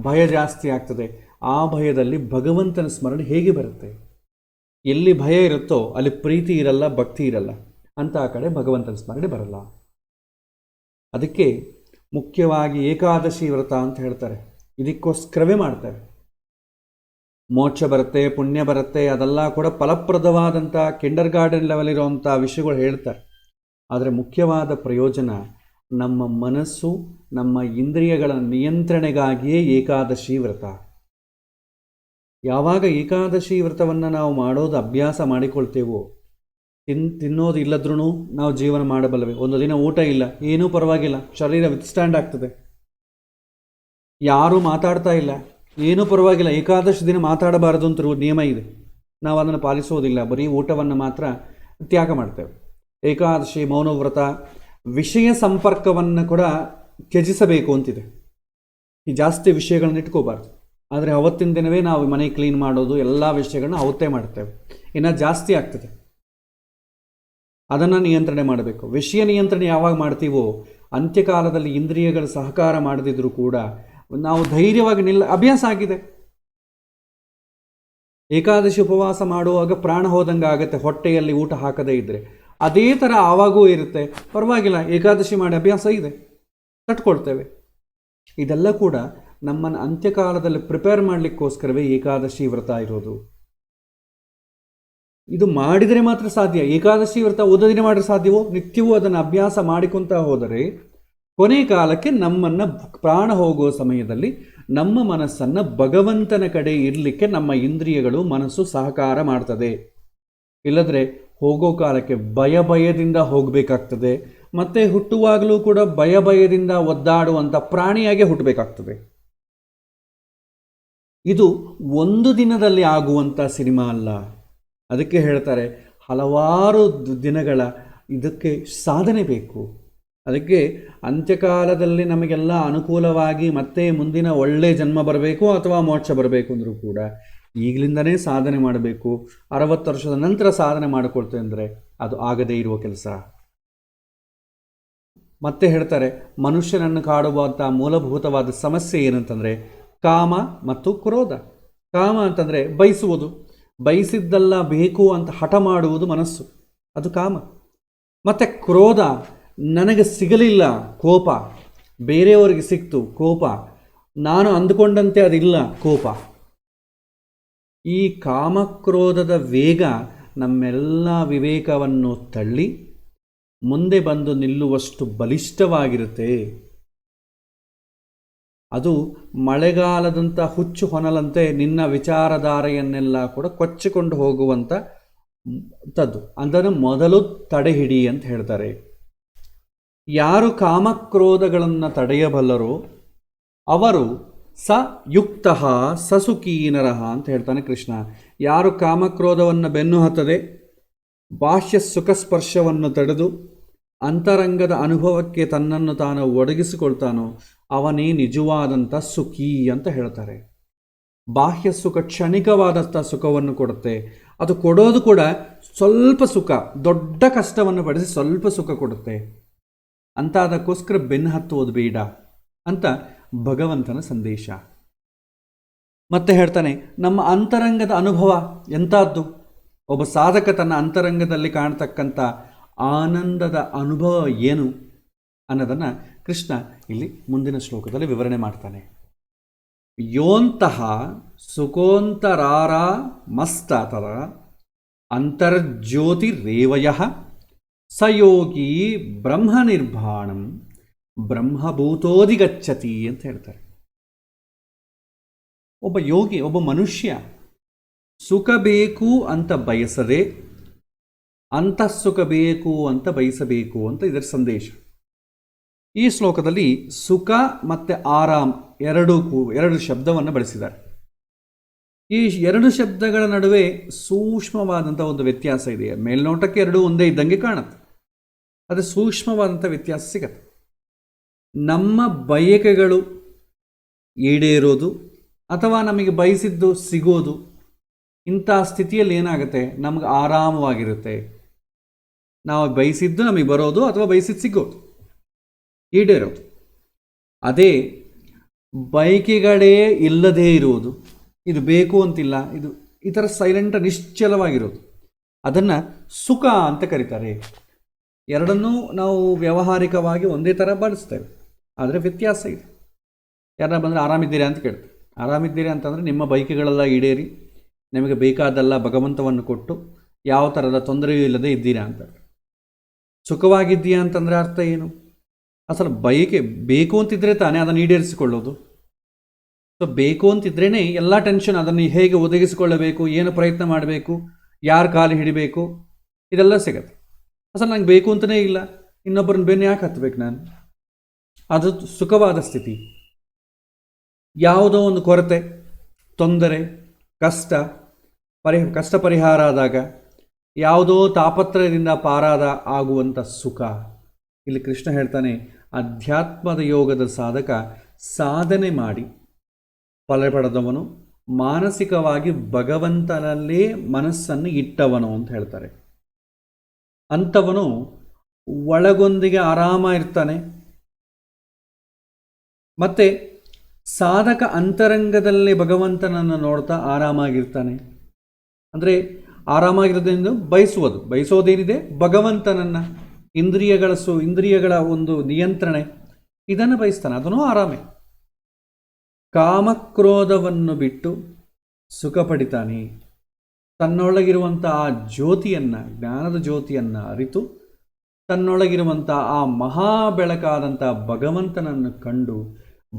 ಭಯ ಜಾಸ್ತಿ ಆಗ್ತದೆ. ಆ ಭಯದಲ್ಲಿ ಭಗವಂತನ ಸ್ಮರಣೆ ಹೇಗೆ ಬರುತ್ತೆ? ಎಲ್ಲಿ ಭಯ ಇರುತ್ತೋ ಅಲ್ಲಿ ಪ್ರೀತಿ ಇರಲ್ಲ, ಭಕ್ತಿ ಇರಲ್ಲ, ಅಂತ ಆ ಕಡೆ ಭಗವಂತನ ಸ್ಮರಣೆ ಬರಲ್ಲ. ಅದಕ್ಕೆ ಮುಖ್ಯವಾಗಿ ಏಕಾದಶಿ ವ್ರತ ಅಂತ ಹೇಳ್ತಾರೆ. ಇದಕ್ಕೋಸ್ಕರವೇ ಮಾಡ್ತಾರೆ. ಮೋಕ್ಷ ಬರುತ್ತೆ, ಪುಣ್ಯ ಬರುತ್ತೆ, ಅದೆಲ್ಲ ಕೂಡ ಫಲಪ್ರದವಾದಂಥ ಕಿಂಡರ್ ಗಾರ್ಡನ್ ಲೆವೆಲ್ ಇರುವಂಥ ವಿಷಯಗಳು ಹೇಳ್ತಾರೆ. ಆದರೆ ಮುಖ್ಯವಾದ ಪ್ರಯೋಜನ ನಮ್ಮ ಮನಸ್ಸು, ನಮ್ಮ ಇಂದ್ರಿಯಗಳ ನಿಯಂತ್ರಣೆಗಾಗಿಯೇ ಏಕಾದಶಿ ವ್ರತ. ಯಾವಾಗ ಏಕಾದಶಿ ವ್ರತವನ್ನು ನಾವು ಮಾಡೋದು ಅಭ್ಯಾಸ ಮಾಡಿಕೊಳ್ತೇವೋ, ತಿನ್ನೋದು ಇಲ್ಲದ್ರೂ ನಾವು ಜೀವನ ಮಾಡಬಲ್ಲವೆ. ಒಂದು ದಿನ ಊಟ ಇಲ್ಲ, ಏನೂ ಪರವಾಗಿಲ್ಲ, ಶರೀರ ವಿತ್ಸ್ಟ್ಯಾಂಡ್ ಆಗ್ತದೆ. ಯಾರೂ ಮಾತಾಡ್ತಾ ಇಲ್ಲ, ಏನೂ ಪರವಾಗಿಲ್ಲ, ಏಕಾದಶಿ ದಿನ ಮಾತಾಡಬಾರದು ಅಂತ ನಿಯಮ ಇದೆ, ನಾವು ಅದನ್ನು ಪಾಲಿಸೋದಿಲ್ಲ, ಬರೀ ಊಟವನ್ನು ಮಾತ್ರ ತ್ಯಾಗ ಮಾಡ್ತೇವೆ. ಏಕಾದಶಿ ಮೌನವ್ರತ ವಿಷಯ ಸಂಪರ್ಕವನ್ನು ಕೂಡ ತ್ಯಜಿಸಬೇಕು ಅಂತಿದೆ. ಈ ಜಾಸ್ತಿ ವಿಷಯಗಳನ್ನು ಇಟ್ಕೋಬಾರ್ದು. ಆದರೆ ಅವತ್ತಿನ ದಿನವೇ ನಾವು ಮನೆ ಕ್ಲೀನ್ ಮಾಡೋದು, ಎಲ್ಲ ವಿಷಯಗಳನ್ನ ಅವತ್ತೇ ಮಾಡ್ತೇವೆ, ಇನ್ನು ಜಾಸ್ತಿ ಆಗ್ತದೆ. ಅದನ್ನು ನಿಯಂತ್ರಣೆ ಮಾಡಬೇಕು. ವಿಷಯ ನಿಯಂತ್ರಣೆ ಯಾವಾಗ ಮಾಡ್ತೀವೋ, ಅಂತ್ಯಕಾಲದಲ್ಲಿ ಇಂದ್ರಿಯಗಳ ಸಹಕಾರ ಮಾಡದಿದ್ರೂ ಕೂಡ ನಾವು ಧೈರ್ಯವಾಗಿ ಅಭ್ಯಾಸ ಆಗಿದೆ. ಏಕಾದಶಿ ಉಪವಾಸ ಮಾಡುವಾಗ ಪ್ರಾಣ ಹೋದಂಗೆ ಆಗುತ್ತೆ, ಹೊಟ್ಟೆಯಲ್ಲಿ ಊಟ ಹಾಕದೇ ಇದ್ದರೆ. ಅದೇ ಥರ ಆವಾಗೂ ಇರುತ್ತೆ, ಪರವಾಗಿಲ್ಲ, ಏಕಾದಶಿ ಮಾಡಿ ಅಭ್ಯಾಸ ಇದೆ, ತಟ್ಕೊಳ್ತೇವೆ. ಇದೆಲ್ಲ ಕೂಡ ನಮ್ಮನ್ನು ಅಂತ್ಯಕಾಲದಲ್ಲಿ ಪ್ರಿಪೇರ್ ಮಾಡಲಿಕ್ಕೋಸ್ಕರವೇ ಏಕಾದಶಿ ವ್ರತ ಇರೋದು. ಇದು ಮಾಡಿದರೆ ಮಾತ್ರ ಸಾಧ್ಯ. ಏಕಾದಶಿ ವ್ರತ ಒಂದು ದಿನ ಮಾಡಿದ್ರೆ ಸಾಧ್ಯವೋ? ನಿತ್ಯವೂ ಅದನ್ನು ಅಭ್ಯಾಸ ಮಾಡಿಕೊಳ್ತಾ ಹೋದರೆ ಕೊನೆ ಕಾಲಕ್ಕೆ ನಮ್ಮನ್ನು ಪ್ರಾಣ ಹೋಗುವ ಸಮಯದಲ್ಲಿ ನಮ್ಮ ಮನಸ್ಸನ್ನು ಭಗವಂತನ ಕಡೆ ಇರಲಿಕ್ಕೆ ನಮ್ಮ ಇಂದ್ರಿಯಗಳು, ಮನಸ್ಸು ಸಹಕಾರ ಮಾಡ್ತದೆ. ಇಲ್ಲದ್ರೆ ಹೋಗೋ ಕಾಲಕ್ಕೆ ಭಯದಿಂದ ಹೋಗಬೇಕಾಗ್ತದೆ. ಮತ್ತೆ ಹುಟ್ಟುವಾಗಲೂ ಕೂಡ ಭಯದಿಂದ ಒದ್ದಾಡುವಂಥ ಪ್ರಾಣಿಯಾಗೆ ಹುಟ್ಟಬೇಕಾಗ್ತದೆ. ಇದು ಒಂದು ದಿನದಲ್ಲಿ ಆಗುವಂಥ ಸಿನಿಮಾ ಅಲ್ಲ. ಅದಕ್ಕೆ ಹೇಳ್ತಾರೆ, ಹಲವಾರು ದಿನಗಳ ಇದಕ್ಕೆ ಸಾಧನೆ ಬೇಕು. ಅದಕ್ಕೆ ಅಂತ್ಯಕಾಲದಲ್ಲಿ ನಮಗೆಲ್ಲ ಅನುಕೂಲವಾಗಿ ಮತ್ತೆ ಮುಂದಿನ ಒಳ್ಳೆ ಜನ್ಮ ಬರಬೇಕು ಅಥವಾ ಮೋಕ್ಷ ಬರಬೇಕು ಅಂದರೂ ಕೂಡ ಈಗಲಿಂದನೇ ಸಾಧನೆ ಮಾಡಬೇಕು. 60 ವರ್ಷದ ನಂತರ ಸಾಧನೆ ಮಾಡಿಕೊಳ್ತೇವೆ ಅಂದರೆ ಅದು ಆಗದೇ ಇರುವ ಕೆಲಸ. ಮತ್ತೆ ಹೇಳ್ತಾರೆ, ಮನುಷ್ಯನನ್ನು ಕಾಡುವಂಥ ಮೂಲಭೂತವಾದ ಸಮಸ್ಯೆ ಏನಂತಂದರೆ ಕಾಮ ಮತ್ತು ಕ್ರೋಧ. ಕಾಮ ಅಂತಂದರೆ ಬಯಸುವುದು, ಬಯಸಿದ್ದೆಲ್ಲ ಬೇಕು ಅಂತ ಹಠ ಮಾಡುವುದು ಮನಸ್ಸು, ಅದು ಕಾಮ. ಮತ್ತು ಕ್ರೋಧ, ನನಗೆ ಸಿಗಲಿಲ್ಲ ಕೋಪ, ಬೇರೆಯವರಿಗೆ ಸಿಕ್ತು ಕೋಪ, ನಾನು ಅಂದುಕೊಂಡಂತೆ ಅದಿಲ್ಲ ಕೋಪ. ಈ ಕಾಮಕ್ರೋಧದ ವೇಗ ನಮ್ಮೆಲ್ಲ ವಿವೇಕವನ್ನು ತಳ್ಳಿ ಮುಂದೆ ಬಂದು ನಿಲ್ಲುವಷ್ಟು ಬಲಿಷ್ಠವಾಗಿರುತ್ತೆ. ಅದು ಮಳೆಗಾಲದಂಥ ಹುಚ್ಚು ಹೊನಲಂತೆ ನಿನ್ನ ವಿಚಾರಧಾರೆಯನ್ನೆಲ್ಲ ಕೂಡ ಕೊಚ್ಚಿಕೊಂಡು ಹೋಗುವಂಥ ತದ್ದು ಅದನ್ನು ಮೊದಲು ತಡೆಹಿಡಿ ಅಂತ ಹೇಳ್ತಾರೆ. ಯಾರು ಕಾಮಕ್ರೋಧಗಳನ್ನು ತಡೆಯಬಲ್ಲರೋ ಅವರು ಸ ಯುಕ್ತ ಸಸುಖೀನರಹ ಅಂತ ಹೇಳ್ತಾನೆ ಕೃಷ್ಣ. ಯಾರು ಕಾಮಕ್ರೋಧವನ್ನು ಬೆನ್ನು ಹತ್ತದೆ, ಬಾಹ್ಯ ಸುಖಸ್ಪರ್ಶವನ್ನು ತಡೆದು ಅಂತರಂಗದ ಅನುಭವಕ್ಕೆ ತನ್ನನ್ನು ತಾನು ಒದಗಿಸಿಕೊಳ್ತಾನೋ ಅವನೇ ನಿಜವಾದಂಥ ಸುಖಿ ಅಂತ ಹೇಳ್ತಾರೆ. ಬಾಹ್ಯ ಸುಖ ಕ್ಷಣಿಕವಾದಂಥ ಸುಖವನ್ನು ಕೊಡುತ್ತೆ. ಅದು ಕೊಡೋದು ಕೂಡ ಸ್ವಲ್ಪ ಸುಖ, ದೊಡ್ಡ ಕಷ್ಟವನ್ನು ಪಡಿಸಿ ಸ್ವಲ್ಪ ಸುಖ ಕೊಡುತ್ತೆ. ಅಂತ ಅದಕ್ಕೋಸ್ಕರ ಬೆನ್ನು ಹತ್ತುವುದು ಬೇಡ ಅಂತ ಭಗವಂತನ ಸಂದೇಶ. ಮತ್ತೆ ಹೇಳ್ತಾನೆ, ನಮ್ಮ ಅಂತರಂಗದ ಅನುಭವ ಎಂಥದ್ದು? ಒಬ್ಬ ಸಾಧಕ ತನ್ನ ಅಂತರಂಗದಲ್ಲಿ ಕಾಣತಕ್ಕಂಥ ಆನಂದದ ಅನುಭವ ಏನು ಅನ್ನೋದನ್ನು ಕೃಷ್ಣ ಇಲ್ಲಿ ಮುಂದಿನ ಶ್ಲೋಕದಲ್ಲಿ ವಿವರಣೆ ಮಾಡ್ತಾನೆ. ಯೋಂತಹ ಸುಖೋಂತರಾರ ಮಸ್ತತರ ಅಂತರ್ಜ್ಯೋತಿ ರೇವಯ ಸಯೋಗಿ ಬ್ರಹ್ಮ ನಿರ್ಭಾಣಂ ಬ್ರಹ್ಮಭೂತೋಧಿಗಚ್ಚತಿ ಅಂತ ಹೇಳ್ತಾರೆ. ಒಬ್ಬ ಯೋಗಿ, ಒಬ್ಬ ಮನುಷ್ಯ ಸುಖ ಬೇಕು ಅಂತ ಬಯಸದೆ ಅಂತಃಸುಖ ಬೇಕು ಅಂತ ಬಯಸಬೇಕು ಅಂತ ಇದರ ಸಂದೇಶ. ಈ ಶ್ಲೋಕದಲ್ಲಿ ಸುಖ ಮತ್ತು ಆರಾಮ್ ಎರಡು ಶಬ್ದವನ್ನು ಬಳಸಿದ್ದಾರೆ. ಈ ಎರಡು ಶಬ್ದಗಳ ನಡುವೆ ಸೂಕ್ಷ್ಮವಾದಂಥ ಒಂದು ವ್ಯತ್ಯಾಸ ಇದೆ. ಮೇಲ್ನೋಟಕ್ಕೆ ಎರಡೂ ಒಂದೇ ಇದ್ದಂಗೆ ಕಾಣುತ್ತೆ, ಅದು ಸೂಕ್ಷ್ಮವಾದಂಥ ವ್ಯತ್ಯಾಸ ಸಿಗತ್ತೆ. ನಮ್ಮ ಬಯಕೆಗಳು ಈಡೇರೋದು ಅಥವಾ ನಮಗೆ ಬಯಸಿದ್ದು ಸಿಗೋದು, ಇಂಥ ಸ್ಥಿತಿಯಲ್ಲಿ ಏನಾಗುತ್ತೆ, ನಮಗೆ ಆರಾಮವಾಗಿರುತ್ತೆ. ನಾವು ಬಯಸಿದ್ದು ನಮಗೆ ಬರೋದು ಅಥವಾ ಬಯಸಿದ್ದು ಸಿಗೋದು, ಈಡೇರೋದು. ಅದೇ ಬಯಕೆಗಳೇ ಇಲ್ಲದೇ ಇರುವುದು, ಇದು ಬೇಕು ಅಂತಿಲ್ಲ, ಇದು ಈ ಥರ ಸೈಲೆಂಟ್ ನಿಶ್ಚಲವಾಗಿರೋದು, ಅದನ್ನು ಸುಖ ಅಂತ ಕರೀತಾರೆ. ಎರಡನ್ನೂ ನಾವು ವ್ಯಾವಹಾರಿಕವಾಗಿ ಒಂದೇ ಥರ ಬಳಸ್ತೇವೆ, ಆದರೆ ವ್ಯತ್ಯಾಸ ಇದೆ. ಯಾರನ್ನ ಬಂದರೆ ಆರಾಮಿದ್ದೀರಾ ಅಂತ ಕೇಳ್ತಾರೆ. ಆರಾಮಿದ್ದೀರಾ ಅಂತಂದರೆ ನಿಮ್ಮ ಬಯಕೆಗಳೆಲ್ಲ ಈಡೇರಿ ನಿಮಗೆ ಬೇಕಾದೆಲ್ಲ ಭಗವಂತವನ್ನು ಕೊಟ್ಟು ಯಾವ ಥರದ ತೊಂದರೆಯೂ ಇಲ್ಲದೆ ಇದ್ದೀರಾ ಅಂತ. ಸುಖವಾಗಿದ್ದೀಯಾ ಅಂತಂದರೆ ಅರ್ಥ ಏನು? ಅಸಲು ಬಯಕೆ ಬೇಕು ಅಂತಿದ್ರೆ ತಾನೇ ಅದನ್ನು ಈಡೇರಿಸಿಕೊಳ್ಳೋದು. ಸೊ ಬೇಕು ಅಂತಿದ್ರೇ ಎಲ್ಲ ಟೆನ್ಷನ್, ಅದನ್ನು ಹೇಗೆ ಒದಗಿಸಿಕೊಳ್ಳಬೇಕು, ಏನು ಪ್ರಯತ್ನ ಮಾಡಬೇಕು, ಯಾರು ಕಾಲು ಹಿಡಿಬೇಕು, ಇದೆಲ್ಲ ಸಿಗತ್ತೆ. ಅಸಲು ನಂಗೆ ಬೇಕು ಅಂತಲೇ ಇಲ್ಲ, ಇನ್ನೊಬ್ಬರನ್ನ ಬೆನ್ನು ಯಾಕೆ ಹತ್ತಬೇಕು ನಾನು? ಅದು ಸುಖವಾದ ಸ್ಥಿತಿ. ಯಾವುದೋ ಒಂದು ಕೊರತೆ, ತೊಂದರೆ, ಕಷ್ಟ ಪರಿಹಾರ ಆದಾಗ, ಯಾವುದೋ ತಾಪತ್ರಯದಿಂದ ಪಾರಾದ ಆಗುವಂಥ ಸುಖ. ಇಲ್ಲಿ ಕೃಷ್ಣ ಹೇಳ್ತಾನೆ, ಅಧ್ಯಾತ್ಮದ ಯೋಗದ ಸಾಧಕ ಸಾಧನೆ ಮಾಡಿ ಫಲ ಪಡೆದವನು, ಮಾನಸಿಕವಾಗಿ ಭಗವಂತನಲ್ಲೇ ಮನಸ್ಸನ್ನು ಇಟ್ಟವನು ಅಂತ ಹೇಳ್ತಾರೆ. ಅಂಥವನು ಒಳಗೊಂದಿಗೆ ಆರಾಮ ಇರ್ತಾನೆ. ಮತ್ತು ಸಾಧಕ ಅಂತರಂಗದಲ್ಲಿ ಭಗವಂತನನ್ನು ನೋಡ್ತಾ ಆರಾಮಾಗಿರ್ತಾನೆ. ಅಂದರೆ ಆರಾಮಾಗಿರೋದ್ರಿಂದ ಬಯಸೋದೇನಿದೆ ಭಗವಂತನನ್ನು, ಇಂದ್ರಿಯಗಳ ಒಂದು ನಿಯಂತ್ರಣೆ, ಇದನ್ನು ಬಯಸ್ತಾನೆ, ಅದನ್ನೂ ಆರಾಮೆ. ಕಾಮಕ್ರೋಧವನ್ನು ಬಿಟ್ಟು ಸುಖ ಪಡಿತಾನೆ. ತನ್ನೊಳಗಿರುವಂಥ ಆ ಜ್ಯೋತಿಯನ್ನು, ಜ್ಞಾನದ ಜ್ಯೋತಿಯನ್ನು ಅರಿತು ತನ್ನೊಳಗಿರುವಂಥ ಆ ಮಹಾ ಬೆಳಕಾದಂಥ ಭಗವಂತನನ್ನು ಕಂಡು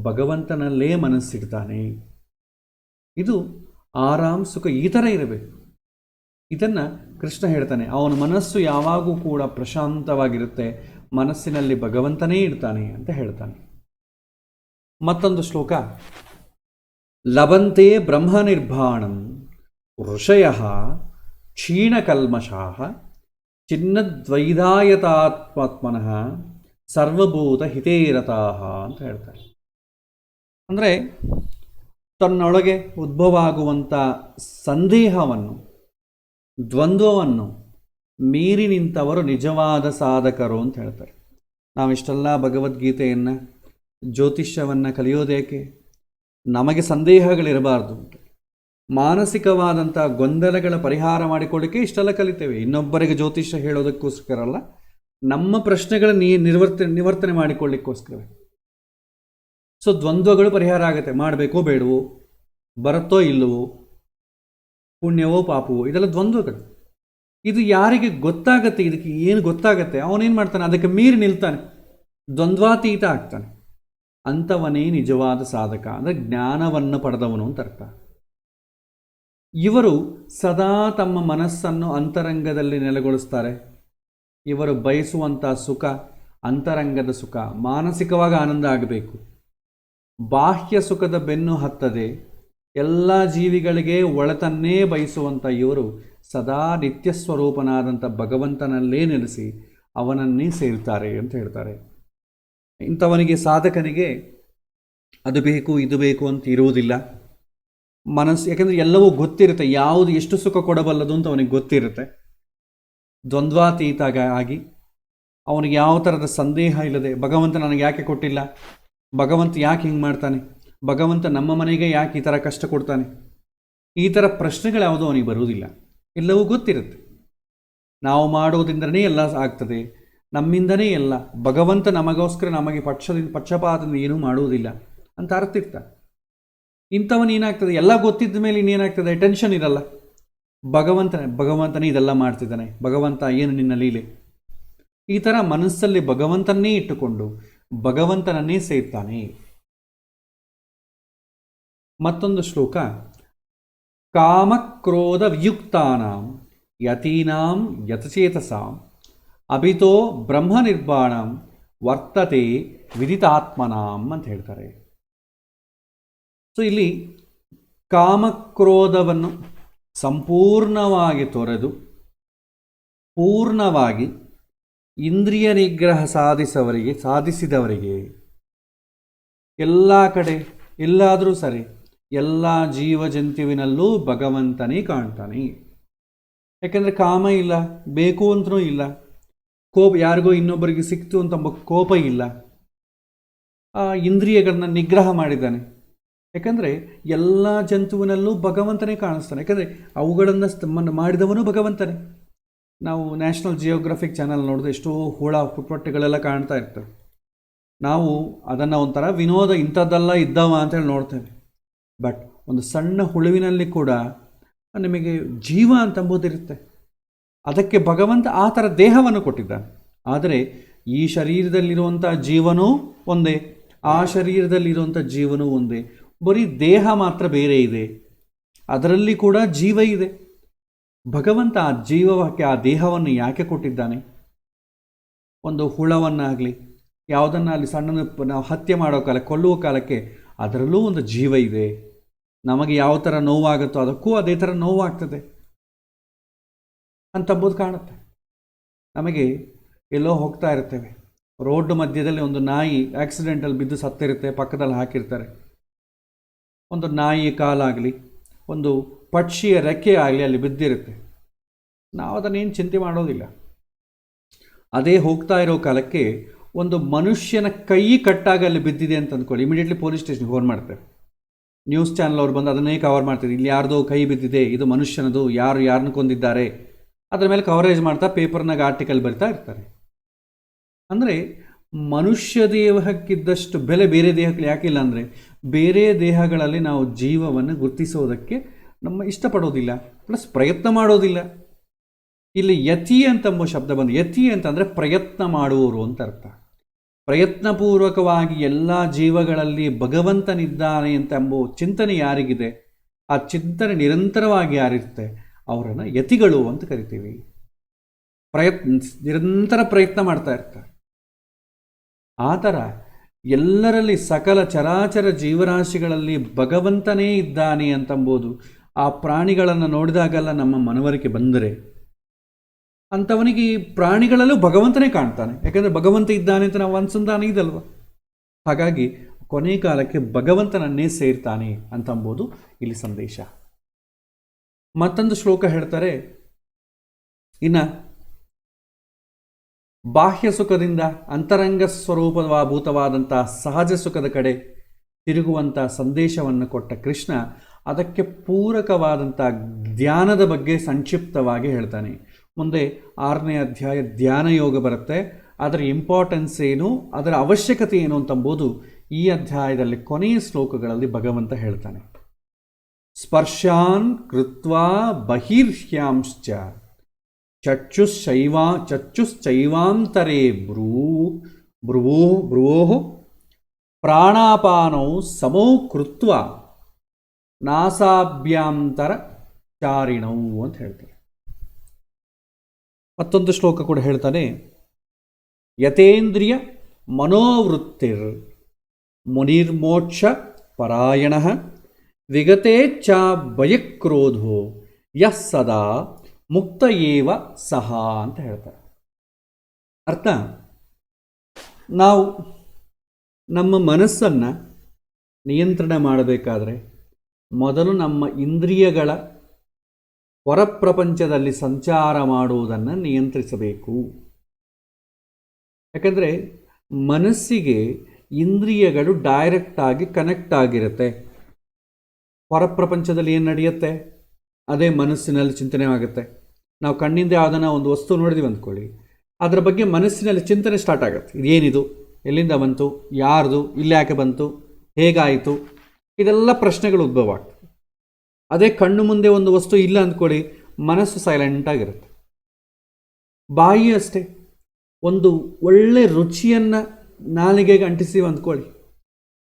ಭಗವಂತನಲ್ಲೇ ಮನಸ್ಸಿಡ್ತಾನೆ. ಇದು ಆರಾಮ್ ಸುಖ, ಈ ಥರ ಇರಬೇಕು. ಇದನ್ನು ಕೃಷ್ಣ ಹೇಳ್ತಾನೆ. ಅವನ ಮನಸ್ಸು ಯಾವಾಗೂ ಕೂಡ ಪ್ರಶಾಂತವಾಗಿರುತ್ತೆ, ಮನಸ್ಸಿನಲ್ಲಿ ಭಗವಂತನೇ ಇರ್ತಾನೆ ಅಂತ ಹೇಳ್ತಾನೆ. ಮತ್ತೊಂದು ಶ್ಲೋಕ, ಲಭಂತೆ ಬ್ರಹ್ಮ ನಿರ್ಭಾಣಂ ಋಷಯಃ ಕ್ಷೀಣಕಲ್ಮಷಾಃ ಚಿನ್ನದ್ವೈದಾಯತಾತ್ಮಾತ್ಮನಃ ಸರ್ವಭೂತ ಹಿತೇರತಾಃ ಅಂತ ಹೇಳ್ತಾರೆ. ಅಂದರೆ ತನ್ನೊಳಗೆ ಉದ್ಭವ ಆಗುವಂಥ ಸಂದೇಹವನ್ನು, ದ್ವಂದ್ವವನ್ನು ಮೀರಿ ನಿಂತವರು ನಿಜವಾದ ಸಾಧಕರು ಅಂತ ಹೇಳ್ತಾರೆ. ನಾವಿಷ್ಟೆಲ್ಲ ಭಗವದ್ಗೀತೆಯನ್ನು, ಜ್ಯೋತಿಷ್ಯವನ್ನು ಕಲಿಯೋದೇಕೆ? ನಮಗೆ ಸಂದೇಹಗಳಿರಬಾರ್ದು, ಮಾನಸಿಕವಾದಂಥ ಗೊಂದಲಗಳ ಪರಿಹಾರ ಮಾಡಿಕೊಳ್ಳಿಕ್ಕೆ ಇಷ್ಟೆಲ್ಲ ಕಲಿತೇವೆ. ಇನ್ನೊಬ್ಬರಿಗೆ ಜ್ಯೋತಿಷ್ಯ ಹೇಳೋದಕ್ಕೋಸ್ಕರ ಅಲ್ಲ, ನಮ್ಮ ಪ್ರಶ್ನೆಗಳನ್ನು ನಿವರ್ತನೆ ಮಾಡಿಕೊಳ್ಳಿಕ್ಕೋಸ್ಕರವೇ. ಸೊ ದ್ವಂದ್ವಗಳು ಪರಿಹಾರ ಆಗುತ್ತೆ. ಮಾಡಬೇಕೋ ಬೇಡವೋ, ಬರುತ್ತೋ ಇಲ್ಲವೋ, ಪುಣ್ಯವೋ ಪಾಪವೋ, ಇದೆಲ್ಲ ದ್ವಂದ್ವಗಳು. ಇದು ಯಾರಿಗೆ ಗೊತ್ತಾಗತ್ತೆ, ಇದಕ್ಕೆ ಏನು ಗೊತ್ತಾಗತ್ತೆ, ಅವನೇನು ಮಾಡ್ತಾನೆ, ಅದಕ್ಕೆ ಮೀರಿ ನಿಲ್ತಾನೆ, ದ್ವಂದ್ವಾತೀತ ಆಗ್ತಾನೆ. ಅಂಥವನೇ ನಿಜವಾದ ಸಾಧಕ, ಅಂದರೆ ಜ್ಞಾನವನ್ನು ಪಡೆದವನು ಅಂತ ಅರ್ಥ. ಇವರು ಸದಾ ತಮ್ಮ ಮನಸ್ಸನ್ನು ಅಂತರಂಗದಲ್ಲಿ ನೆಲೆಗೊಳಿಸ್ತಾರೆ. ಇವರು ಬಯಸುವಂಥ ಸುಖ ಅಂತರಂಗದ ಸುಖ, ಮಾನಸಿಕವಾಗಿ ಆನಂದ ಆಗಬೇಕು. ಬಾಹ್ಯ ಸುಖದ ಬೆನ್ನು ಹತ್ತದೆ ಎಲ್ಲ ಜೀವಿಗಳಿಗೆ ಒಳತನ್ನೇ ಬಯಸುವಂಥ ಇವರು ಸದಾ ನಿತ್ಯ ಸ್ವರೂಪನಾದಂಥ ಭಗವಂತನಲ್ಲೇ ನೆಲೆಸಿ ಅವನನ್ನೇ ಸೇರ್ತಾರೆ ಅಂತ ಹೇಳ್ತಾರೆ. ಇಂಥವನಿಗೆ, ಸಾಧಕನಿಗೆ ಅದು ಬೇಕು ಇದು ಬೇಕು ಅಂತ ಇರುವುದಿಲ್ಲ. ಮನಸ್ಸು, ಯಾಕೆಂದರೆ ಎಲ್ಲವೂ ಗೊತ್ತಿರುತ್ತೆ, ಯಾವುದು ಎಷ್ಟು ಸುಖ ಕೊಡಬಲ್ಲದು ಅಂತ ಅವನಿಗೆ ಗೊತ್ತಿರುತ್ತೆ. ದ್ವಂದ್ವಾತೀತ ಆಗಿ ಅವನಿಗೆ ಯಾವ ಥರದ ಸಂದೇಹ ಇಲ್ಲದೆ, ಭಗವಂತ ನನಗೆ ಯಾಕೆ ಕೊಟ್ಟಿಲ್ಲ, ಭಗವಂತ ಯಾಕೆ ಹಿಂಗೆ ಮಾಡ್ತಾನೆ, ಭಗವಂತ ನಮ್ಮ ಮನೆಗೆ ಯಾಕೆ ಈ ಥರ ಕಷ್ಟ ಕೊಡ್ತಾನೆ, ಈ ಥರ ಪ್ರಶ್ನೆಗಳು ಯಾವುದೂ ಅವನಿಗೆ ಬರುವುದಿಲ್ಲ. ಎಲ್ಲವೂ ಗೊತ್ತಿರುತ್ತೆ. ನಾವು ಮಾಡೋದ್ರಿಂದನೇ ಎಲ್ಲ ಆಗ್ತದೆ, ನಮ್ಮಿಂದನೇ ಎಲ್ಲ, ಭಗವಂತ ನಮಗೋಸ್ಕರ ನಮಗೆ ಪಕ್ಷಪಾತದಿಂದ ಏನೂ ಮಾಡುವುದಿಲ್ಲ ಅಂತ ಅರ್ಥ ಇರ್ತಾರೆ. ಇಂಥವನೇನಾಗ್ತದೆ, ಎಲ್ಲ ಗೊತ್ತಿದ್ದ ಮೇಲೆ ಇನ್ನೇನಾಗ್ತದೆ, ಟೆನ್ಷನ್ ಇರಲ್ಲ. ಭಗವಂತನೇ ಇದೆಲ್ಲ ಮಾಡ್ತಿದ್ದಾನೆ, ಭಗವಂತ ಏನು ನಿನ್ನ ಲೀಲೆ, ಈ ಥರ ಮನಸ್ಸಲ್ಲಿ ಭಗವಂತನ್ನೇ ಇಟ್ಟುಕೊಂಡು ಭಗವಂತನನ್ನೇ ಸೇರ್ತಾನೆ. ಮತ್ತೊಂದು ಶ್ಲೋಕ, ಕಾಮಕ್ರೋಧ ವಿಯುಕ್ತಾನಾಂ ಯತೀನಾಂ ಯತಚೇತಸಾಂ ಅಭಿತೋ ಬ್ರಹ್ಮ ನಿರ್ವಾಣಂ ವರ್ತತೆ ವಿದಿತಾತ್ಮನಾಂ ಅಂತ ಹೇಳ್ತಾರೆ. ಸೊ ಇಲ್ಲಿ ಕಾಮಕ್ರೋಧವನ್ನು ಸಂಪೂರ್ಣವಾಗಿ ತೊರೆದು ಪೂರ್ಣವಾಗಿ ಇಂದ್ರಿಯ ನಿಗ್ರಹ ಸಾಧಿಸಿದವರಿಗೆ ಎಲ್ಲ ಕಡೆ ಎಲ್ಲಾದರೂ ಸರಿ ಎಲ್ಲ ಜೀವಜಂತುವಿನಲ್ಲೂ ಭಗವಂತನೇ ಕಾಣ್ತಾನೆ. ಯಾಕೆಂದರೆ ಕಾಮ ಇಲ್ಲ, ಬೇಕು ಅಂತನೂ ಇಲ್ಲ, ಕೋಪ ಯಾರಿಗೋ ಇನ್ನೊಬ್ಬರಿಗೆ ಸಿಕ್ತು ಅಂತ ಕೋಪ ಇಲ್ಲ, ಆ ಇಂದ್ರಿಯಗಳನ್ನ ನಿಗ್ರಹ ಮಾಡಿದ್ದಾನೆ. ಯಾಕಂದರೆ ಎಲ್ಲ ಜಂತುವಿನಲ್ಲೂ ಭಗವಂತನೇ ಕಾಣಿಸ್ತಾನೆ. ಯಾಕಂದರೆ ಅವುಗಳನ್ನು ಮಾಡಿದವನು ಭಗವಂತನೇ. ನಾವು ನ್ಯಾಷನಲ್ ಜಿಯೋಗ್ರಫಿಕ್ ಚಾನಲ್ ನೋಡಿದ್ರೆ ಎಷ್ಟೋ ಹುಳ ಪುಟ್ಟಗಳೆಲ್ಲ ಕಾಣ್ತಾ ಇರ್ತವೆ. ನಾವು ಅದನ್ನು ಒಂಥರ ವಿನೋದ, ಇಂಥದ್ದೆಲ್ಲ ಇದ್ದಾವ ಅಂತೇಳಿ ನೋಡ್ತೇವೆ. ಬಟ್ ಒಂದು ಸಣ್ಣ ಹುಳುವಿನಲ್ಲಿ ಕೂಡ ನಿಮಗೆ ಜೀವ ಅಂತಂಬುದಿರುತ್ತೆ. ಅದಕ್ಕೆ ಭಗವಂತ ಆ ಥರ ದೇಹವನ್ನು ಕೊಟ್ಟಿದ್ದಾನೆ. ಆದರೆ ಈ ಶರೀರದಲ್ಲಿರುವಂಥ ಜೀವನೂ ಒಂದೇ, ಆ ಶರೀರದಲ್ಲಿರುವಂಥ ಜೀವನೂ ಒಂದೇ, ಬರೀ ದೇಹ ಮಾತ್ರ ಬೇರೆ ಇದೆ, ಅದರಲ್ಲಿ ಕೂಡ ಜೀವ ಇದೆ. ಭಗವಂತ ಆ ಜೀವಕ್ಕೆ ಆ ದೇಹವನ್ನು ಯಾಕೆ ಕೊಟ್ಟಿದ್ದಾನೆ? ಒಂದು ಹುಳವನ್ನಾಗಲಿ ಯಾವುದನ್ನಾಗಲಿ ಸಣ್ಣ ನಾವು ಹತ್ಯೆ ಮಾಡೋ ಕಾಲಕ್ಕೆ, ಕೊಲ್ಲುವ ಕಾಲಕ್ಕೆ ಅದರಲ್ಲೂ ಒಂದು ಜೀವ ಇದೆ. ನಮಗೆ ಯಾವ ಥರ ನೋವಾಗುತ್ತೋ ಅದಕ್ಕೂ ಅದೇ ಥರ ನೋವಾಗ್ತದೆ ಅಂತಂಬುದು ಕಾಣುತ್ತೆ. ನಮಗೆ ಎಲ್ಲೋ ಹೋಗ್ತಾ ಇರ್ತೇವೆ, ರೋಡ್ ಮಧ್ಯದಲ್ಲಿ ಒಂದು ನಾಯಿ ಆಕ್ಸಿಡೆಂಟಲ್ಲಿ ಬಿದ್ದು ಸತ್ತಿರುತ್ತೆ, ಪಕ್ಕದಲ್ಲಿ ಹಾಕಿರ್ತಾರೆ. ಒಂದು ನಾಯಿ ಕಾಲಾಗಲಿ ಒಂದು ಪಕ್ಷಿಯ ರೆಕ್ಕೆ ಆಗಲಿ ಅಲ್ಲಿ ಬಿದ್ದಿರುತ್ತೆ. ನಾವು ಅದನ್ನೇನು ಚಿಂತೆ ಮಾಡೋದಿಲ್ಲ. ಅದೇ ಹೋಗ್ತಾ ಇರೋ ಕಾಲಕ್ಕೆ ಒಂದು ಮನುಷ್ಯನ ಕೈ ಕಟ್ಟಾಗಿ ಅಲ್ಲಿ ಬಿದ್ದಿದೆ ಅಂತ ಅಂದ್ಕೊಳ್ಳಿ, ಇಮಿಡಿಯೇಟ್ಲಿ ಪೊಲೀಸ್ ಸ್ಟೇಷನ್ಗೆ ಫೋನ್ ಮಾಡ್ತಾರೆ. ನ್ಯೂಸ್ ಚಾನಲ್ ಅವ್ರು ಬಂದು ಅದನ್ನೇ ಕವರ್ ಮಾಡ್ತಾರೆ. ಇಲ್ಲಿ ಯಾರ್ದೋ ಕೈ ಬಿದ್ದಿದೆ, ಇದು ಮನುಷ್ಯನದು, ಯಾರನ್ನ ಕೊಂದಿದ್ದಾರೆ, ಅದರ ಮೇಲೆ ಕವರೇಜ್ ಮಾಡ್ತಾ ಪೇಪರ್ನಾಗ ಆರ್ಟಿಕಲ್ ಬರಿತಾ ಇರ್ತಾರೆ. ಅಂದರೆ ಮನುಷ್ಯ ದೇಹಕ್ಕಿದ್ದಷ್ಟು ಬೆಲೆ ಬೇರೆ ದೇಹಕ್ಕೆ ಯಾಕಿಲ್ಲ ಅಂದರೆ, ಬೇರೆ ದೇಹಗಳಲ್ಲಿ ನಾವು ಜೀವವನ್ನು ಗುರುತಿಸೋದಕ್ಕೆ ನಮ್ಮ ಇಷ್ಟಪಡೋದಿಲ್ಲ, ಪ್ಲಸ್ ಪ್ರಯತ್ನ ಮಾಡೋದಿಲ್ಲ. ಇಲ್ಲಿ ಯತಿ ಅಂತಂಬ ಶಬ್ದ ಬಂದು, ಯತಿ ಅಂತಂದರೆ ಪ್ರಯತ್ನ ಮಾಡುವವರು ಅಂತ ಅರ್ಥ. ಪ್ರಯತ್ನಪೂರ್ವಕವಾಗಿ ಎಲ್ಲ ಜೀವಗಳಲ್ಲಿ ಭಗವಂತನಿದ್ದಾನೆ ಅಂತ ಎಂಬ ಚಿಂತನೆ ಯಾರಿಗಿದೆ, ಆ ಚಿಂತನೆ ನಿರಂತರವಾಗಿ ಯಾರಿರುತ್ತೆ ಅವರನ್ನು ಯತಿಗಳು ಅಂತ ಕರಿತೀವಿ. ನಿರಂತರ ಪ್ರಯತ್ನ ಮಾಡ್ತಾ ಇರ್ತಾರೆ. ಆ ಥರ ಎಲ್ಲರಲ್ಲಿ ಸಕಲ ಚರಾಚರ ಜೀವರಾಶಿಗಳಲ್ಲಿ ಭಗವಂತನೇ ಇದ್ದಾನೆ ಅಂತಂಬೋದು ಆ ಪ್ರಾಣಿಗಳನ್ನು ನೋಡಿದಾಗೆಲ್ಲ ನಮ್ಮ ಮನವರಿಕೆ ಬಂದರೆ ಅಂಥವನಿಗೆ ಈ ಪ್ರಾಣಿಗಳಲ್ಲೂ ಭಗವಂತನೇ ಕಾಣ್ತಾನೆ. ಯಾಕೆಂದರೆ ಭಗವಂತ ಇದ್ದಾನೆ ಅಂತ ನಾವು ಅನ್ಸಂತಾನೆ ಇದಲ್ವ. ಹಾಗಾಗಿ ಕೊನೆ ಕಾಲಕ್ಕೆ ಭಗವಂತನನ್ನೇ ಸೇರ್ತಾನೆ ಅಂತಂಬೋದು ಇಲ್ಲಿ ಸಂದೇಶ. ಮತ್ತೊಂದು ಶ್ಲೋಕ ಹೇಳ್ತಾರೆ, ಇನ್ನು ಬಾಹ್ಯ ಸುಖದಿಂದ ಅಂತರಂಗ ಸ್ವರೂಪಭೂತವಾದಂಥ ಸಹಜ ಸುಖದ ಕಡೆ ತಿರುಗುವಂಥ ಸಂದೇಶವನ್ನು ಕೊಟ್ಟ ಕೃಷ್ಣ ಅದಕ್ಕೆ ಪೂರಕವಾದಂಥ ಧ್ಯಾನದ ಬಗ್ಗೆ ಸಂಕ್ಷಿಪ್ತವಾಗಿ ಹೇಳ್ತಾನೆ. ಮುಂದೆ 6ನೇ ಅಧ್ಯಾಯ ಧ್ಯಾನ ಯೋಗ ಬರುತ್ತೆ. ಅದರ ಇಂಪಾರ್ಟೆನ್ಸ್ ಏನು, ಅದರ ಅವಶ್ಯಕತೆ ಏನು ಅಂತಂಬುದು ಈ ಅಧ್ಯಾಯದಲ್ಲಿ ಕೊನೆಯ ಶ್ಲೋಕಗಳಲ್ಲಿ ಭಗವಂತ ಹೇಳ್ತಾನೆ. ಸ್ಪರ್ಶಾನ್ ಕೃತ್ವಾ ಬಹಿರ್ಹ್ಯಾಂಶ್ಚ ಚಕ್ಷುಶ್ಚೈವಾಂತರೇ ಭ್ರುವೋಃ ಪ್ರಾಣಾಪಾನೌ ಸಮೌ ಕೃತ್ವಾ ನಾಸಾಭ್ಯಾಂತರ ಚಾರಿಣವು ಅಂತ ಹೇಳ್ತಾರೆ. ಮತ್ತೊಂದು ಶ್ಲೋಕ ಕೂಡ ಹೇಳ್ತಾನೆ, ಯತೇಂದ್ರಿಯ ಮನೋವೃತ್ತಿರ್ ಮುನಿರ್ಮೋಕ್ಷ ಪರಾಯಣ ವಿಗತೇಚ್ಛ ಭಯಕ್ರೋಧೋ ಯಃ ಸದಾ ಮುಕ್ತ ಏವ ಸಹ ಅಂತ ಹೇಳ್ತಾರೆ. ಅರ್ಥ, ನಾವು ನಮ್ಮ ಮನಸ್ಸನ್ನು ನಿಯಂತ್ರಣ ಮಾಡಬೇಕಾದ್ರೆ ಮೊದಲು ನಮ್ಮ ಇಂದ್ರಿಯಗಳ ಹೊರಪ್ರಪಂಚದಲ್ಲಿ ಸಂಚಾರ ಮಾಡುವುದನ್ನು ನಿಯಂತ್ರಿಸಬೇಕು. ಯಾಕಂದರೆ ಮನಸ್ಸಿಗೆ ಇಂದ್ರಿಯಗಳು ಡೈರೆಕ್ಟಾಗಿ ಕನೆಕ್ಟ್ ಆಗಿರುತ್ತೆ. ಹೊರಪ್ರಪಂಚದಲ್ಲಿ ಏನು ನಡೆಯುತ್ತೆ ಅದೇ ಮನಸ್ಸಿನಲ್ಲಿ ಚಿಂತನೆ ಆಗುತ್ತೆ. ನಾವು ಕಣ್ಣಿಂದ ಯಾವುದನ್ನ ಒಂದು ವಸ್ತು ನೋಡಿದ್ವಿ ಅಂದ್ಕೊಳ್ಳಿ, ಅದರ ಬಗ್ಗೆ ಮನಸ್ಸಿನಲ್ಲಿ ಚಿಂತನೆ ಸ್ಟಾರ್ಟ್ ಆಗುತ್ತೆ. ಇದೇನಿದು, ಎಲ್ಲಿಂದ ಬಂತು, ಯಾರ್ದು, ಇಲ್ಲಿ ಯಾಕೆ ಬಂತು, ಹೇಗಾಯಿತು, ಇದೆಲ್ಲ ಪ್ರಶ್ನೆಗಳು ಉದ್ಭವ ಆಗ್ತದೆ. ಅದೇ ಕಣ್ಣು ಮುಂದೆ ಒಂದು ವಸ್ತು ಇಲ್ಲ ಅಂದ್ಕೊಳ್ಳಿ, ಮನಸ್ಸು ಸೈಲೆಂಟಾಗಿರುತ್ತೆ. ಬಾಯಿ ಅಷ್ಟೇ, ಒಂದು ಒಳ್ಳೆ ರುಚಿಯನ್ನು ನಾಲಿಗೆಗೆ ಅಂಟಿಸಿ ಅಂದ್ಕೊಳ್ಳಿ,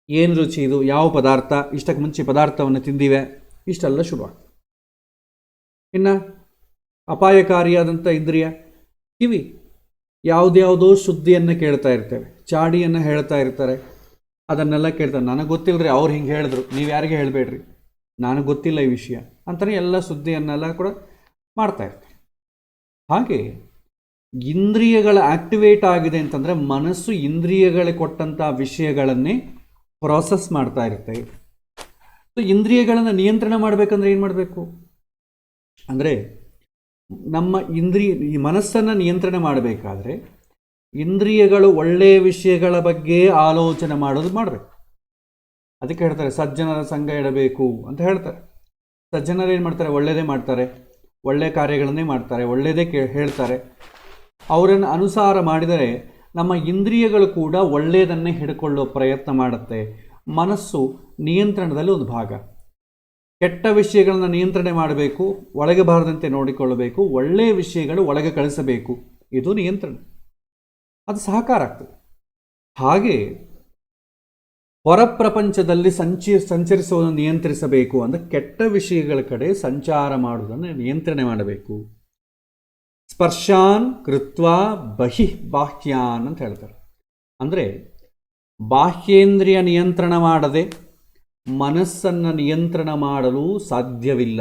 ಏನು ರುಚಿ ಇದು, ಯಾವ ಪದಾರ್ಥ, ಇಷ್ಟಕ್ಕೆ ಮುಂಚೆ ಪದಾರ್ಥವನ್ನು ತಿಂದಿವೆ, ಇಷ್ಟೆಲ್ಲ ಶುರುವಾಗ್ತದೆ. ಇನ್ನು ಅಪಾಯಕಾರಿಯಾದಂಥ ಇಂದ್ರಿಯ ಕಿವಿ, ಯಾವುದ್ಯಾವುದೋ ಸುದ್ದಿಯನ್ನು ಕೇಳ್ತಾ ಇರ್ತೇವೆ, ಚಾಡಿಯನ್ನು ಹೇಳ್ತಾ ಇರ್ತಾರೆ, ಅದನ್ನೆಲ್ಲ ಕೇಳ್ತಾರೆ. ನನಗೆ ಗೊತ್ತಿಲ್ಲರಿ, ಅವ್ರು ಹಿಂಗೆ ಹೇಳಿದ್ರು, ನೀವು ಯಾರಿಗೆ ಹೇಳಬೇಡ್ರಿ, ನನಗೆ ಗೊತ್ತಿಲ್ಲ ಈ ವಿಷಯ ಅಂತಲೇ ಎಲ್ಲ ಸುದ್ದಿಯನ್ನೆಲ್ಲ ಕೂಡ ಮಾಡ್ತಾ ಇರ್ತಾರೆ. ಹಾಗೆ ಇಂದ್ರಿಯಗಳ ಆಕ್ಟಿವೇಟ್ ಆಗಿದೆ ಅಂತಂದರೆ ಮನಸ್ಸು ಇಂದ್ರಿಯಗಳಿಗೆ ಕೊಟ್ಟಂಥ ವಿಷಯಗಳನ್ನೇ ಪ್ರಾಸೆಸ್ ಮಾಡ್ತಾ ಇರುತ್ತೆ. ಸೊ ಇಂದ್ರಿಯಗಳನ್ನು ನಿಯಂತ್ರಣ ಮಾಡಬೇಕಂದ್ರೆ ಏನು ಮಾಡಬೇಕು ಅಂದರೆ, ನಮ್ಮ ಈ ಮನಸ್ಸನ್ನು ನಿಯಂತ್ರಣ ಮಾಡಬೇಕಾದ್ರೆ ಇಂದ್ರಿಯಗಳು ಒಳ್ಳೆಯ ವಿಷಯಗಳ ಬಗ್ಗೆ ಆಲೋಚನೆ ಮಾಡೋದು ಮಾಡಬೇಕು. ಅದಕ್ಕೆ ಹೇಳ್ತಾರೆ ಸಜ್ಜನರ ಸಂಘ ಇಡಬೇಕು ಅಂತ ಹೇಳ್ತಾರೆ. ಸಜ್ಜನರು ಏನು ಮಾಡ್ತಾರೆ, ಒಳ್ಳೆಯದೇ ಮಾಡ್ತಾರೆ, ಒಳ್ಳೆಯ ಕಾರ್ಯಗಳನ್ನೇ ಮಾಡ್ತಾರೆ, ಒಳ್ಳೆಯದೇ ಹೇಳ್ತಾರೆ. ಅವರನ್ನು ಅನುಸಾರ ಮಾಡಿದರೆ ನಮ್ಮ ಇಂದ್ರಿಯಗಳು ಕೂಡ ಒಳ್ಳೆಯದನ್ನೇ ಹಿಡ್ಕೊಳ್ಳೋ ಪ್ರಯತ್ನ ಮಾಡುತ್ತೆ. ಮನಸ್ಸು ನಿಯಂತ್ರಣದಲ್ಲಿ ಒಂದು ಭಾಗ. ಕೆಟ್ಟ ವಿಷಯಗಳನ್ನು ನಿಯಂತ್ರಣೆ ಮಾಡಬೇಕು, ಒಳಗೆ ಬಾರದಂತೆ ನೋಡಿಕೊಳ್ಳಬೇಕು, ಒಳ್ಳೆಯ ವಿಷಯಗಳು ಒಳಗೆ ಕಳಿಸಬೇಕು, ಇದು ನಿಯಂತ್ರಣ. ಅದು ಸಹಕಾರ ಆಗ್ತದೆ. ಹಾಗೆ ಹೊರಪ್ರಪಂಚದಲ್ಲಿ ಸಂಚರಿಸುವುದನ್ನು ನಿಯಂತ್ರಿಸಬೇಕು ಅಂದರೆ ಕೆಟ್ಟ ವಿಷಯಗಳ ಕಡೆ ಸಂಚಾರ ಮಾಡುವುದನ್ನು ನಿಯಂತ್ರಣೆ ಮಾಡಬೇಕು. ಸ್ಪರ್ಶಾನ್ ಕೃತ್ವಾ ಬಾಹ್ಯಾನ್ ಅಂತ ಹೇಳ್ತಾರೆ. ಅಂದರೆ ಬಾಹ್ಯೇಂದ್ರಿಯ ನಿಯಂತ್ರಣ ಮಾಡದೆ ಮನಸ್ಸನ್ನು ನಿಯಂತ್ರಣ ಮಾಡಲು ಸಾಧ್ಯವಿಲ್ಲ.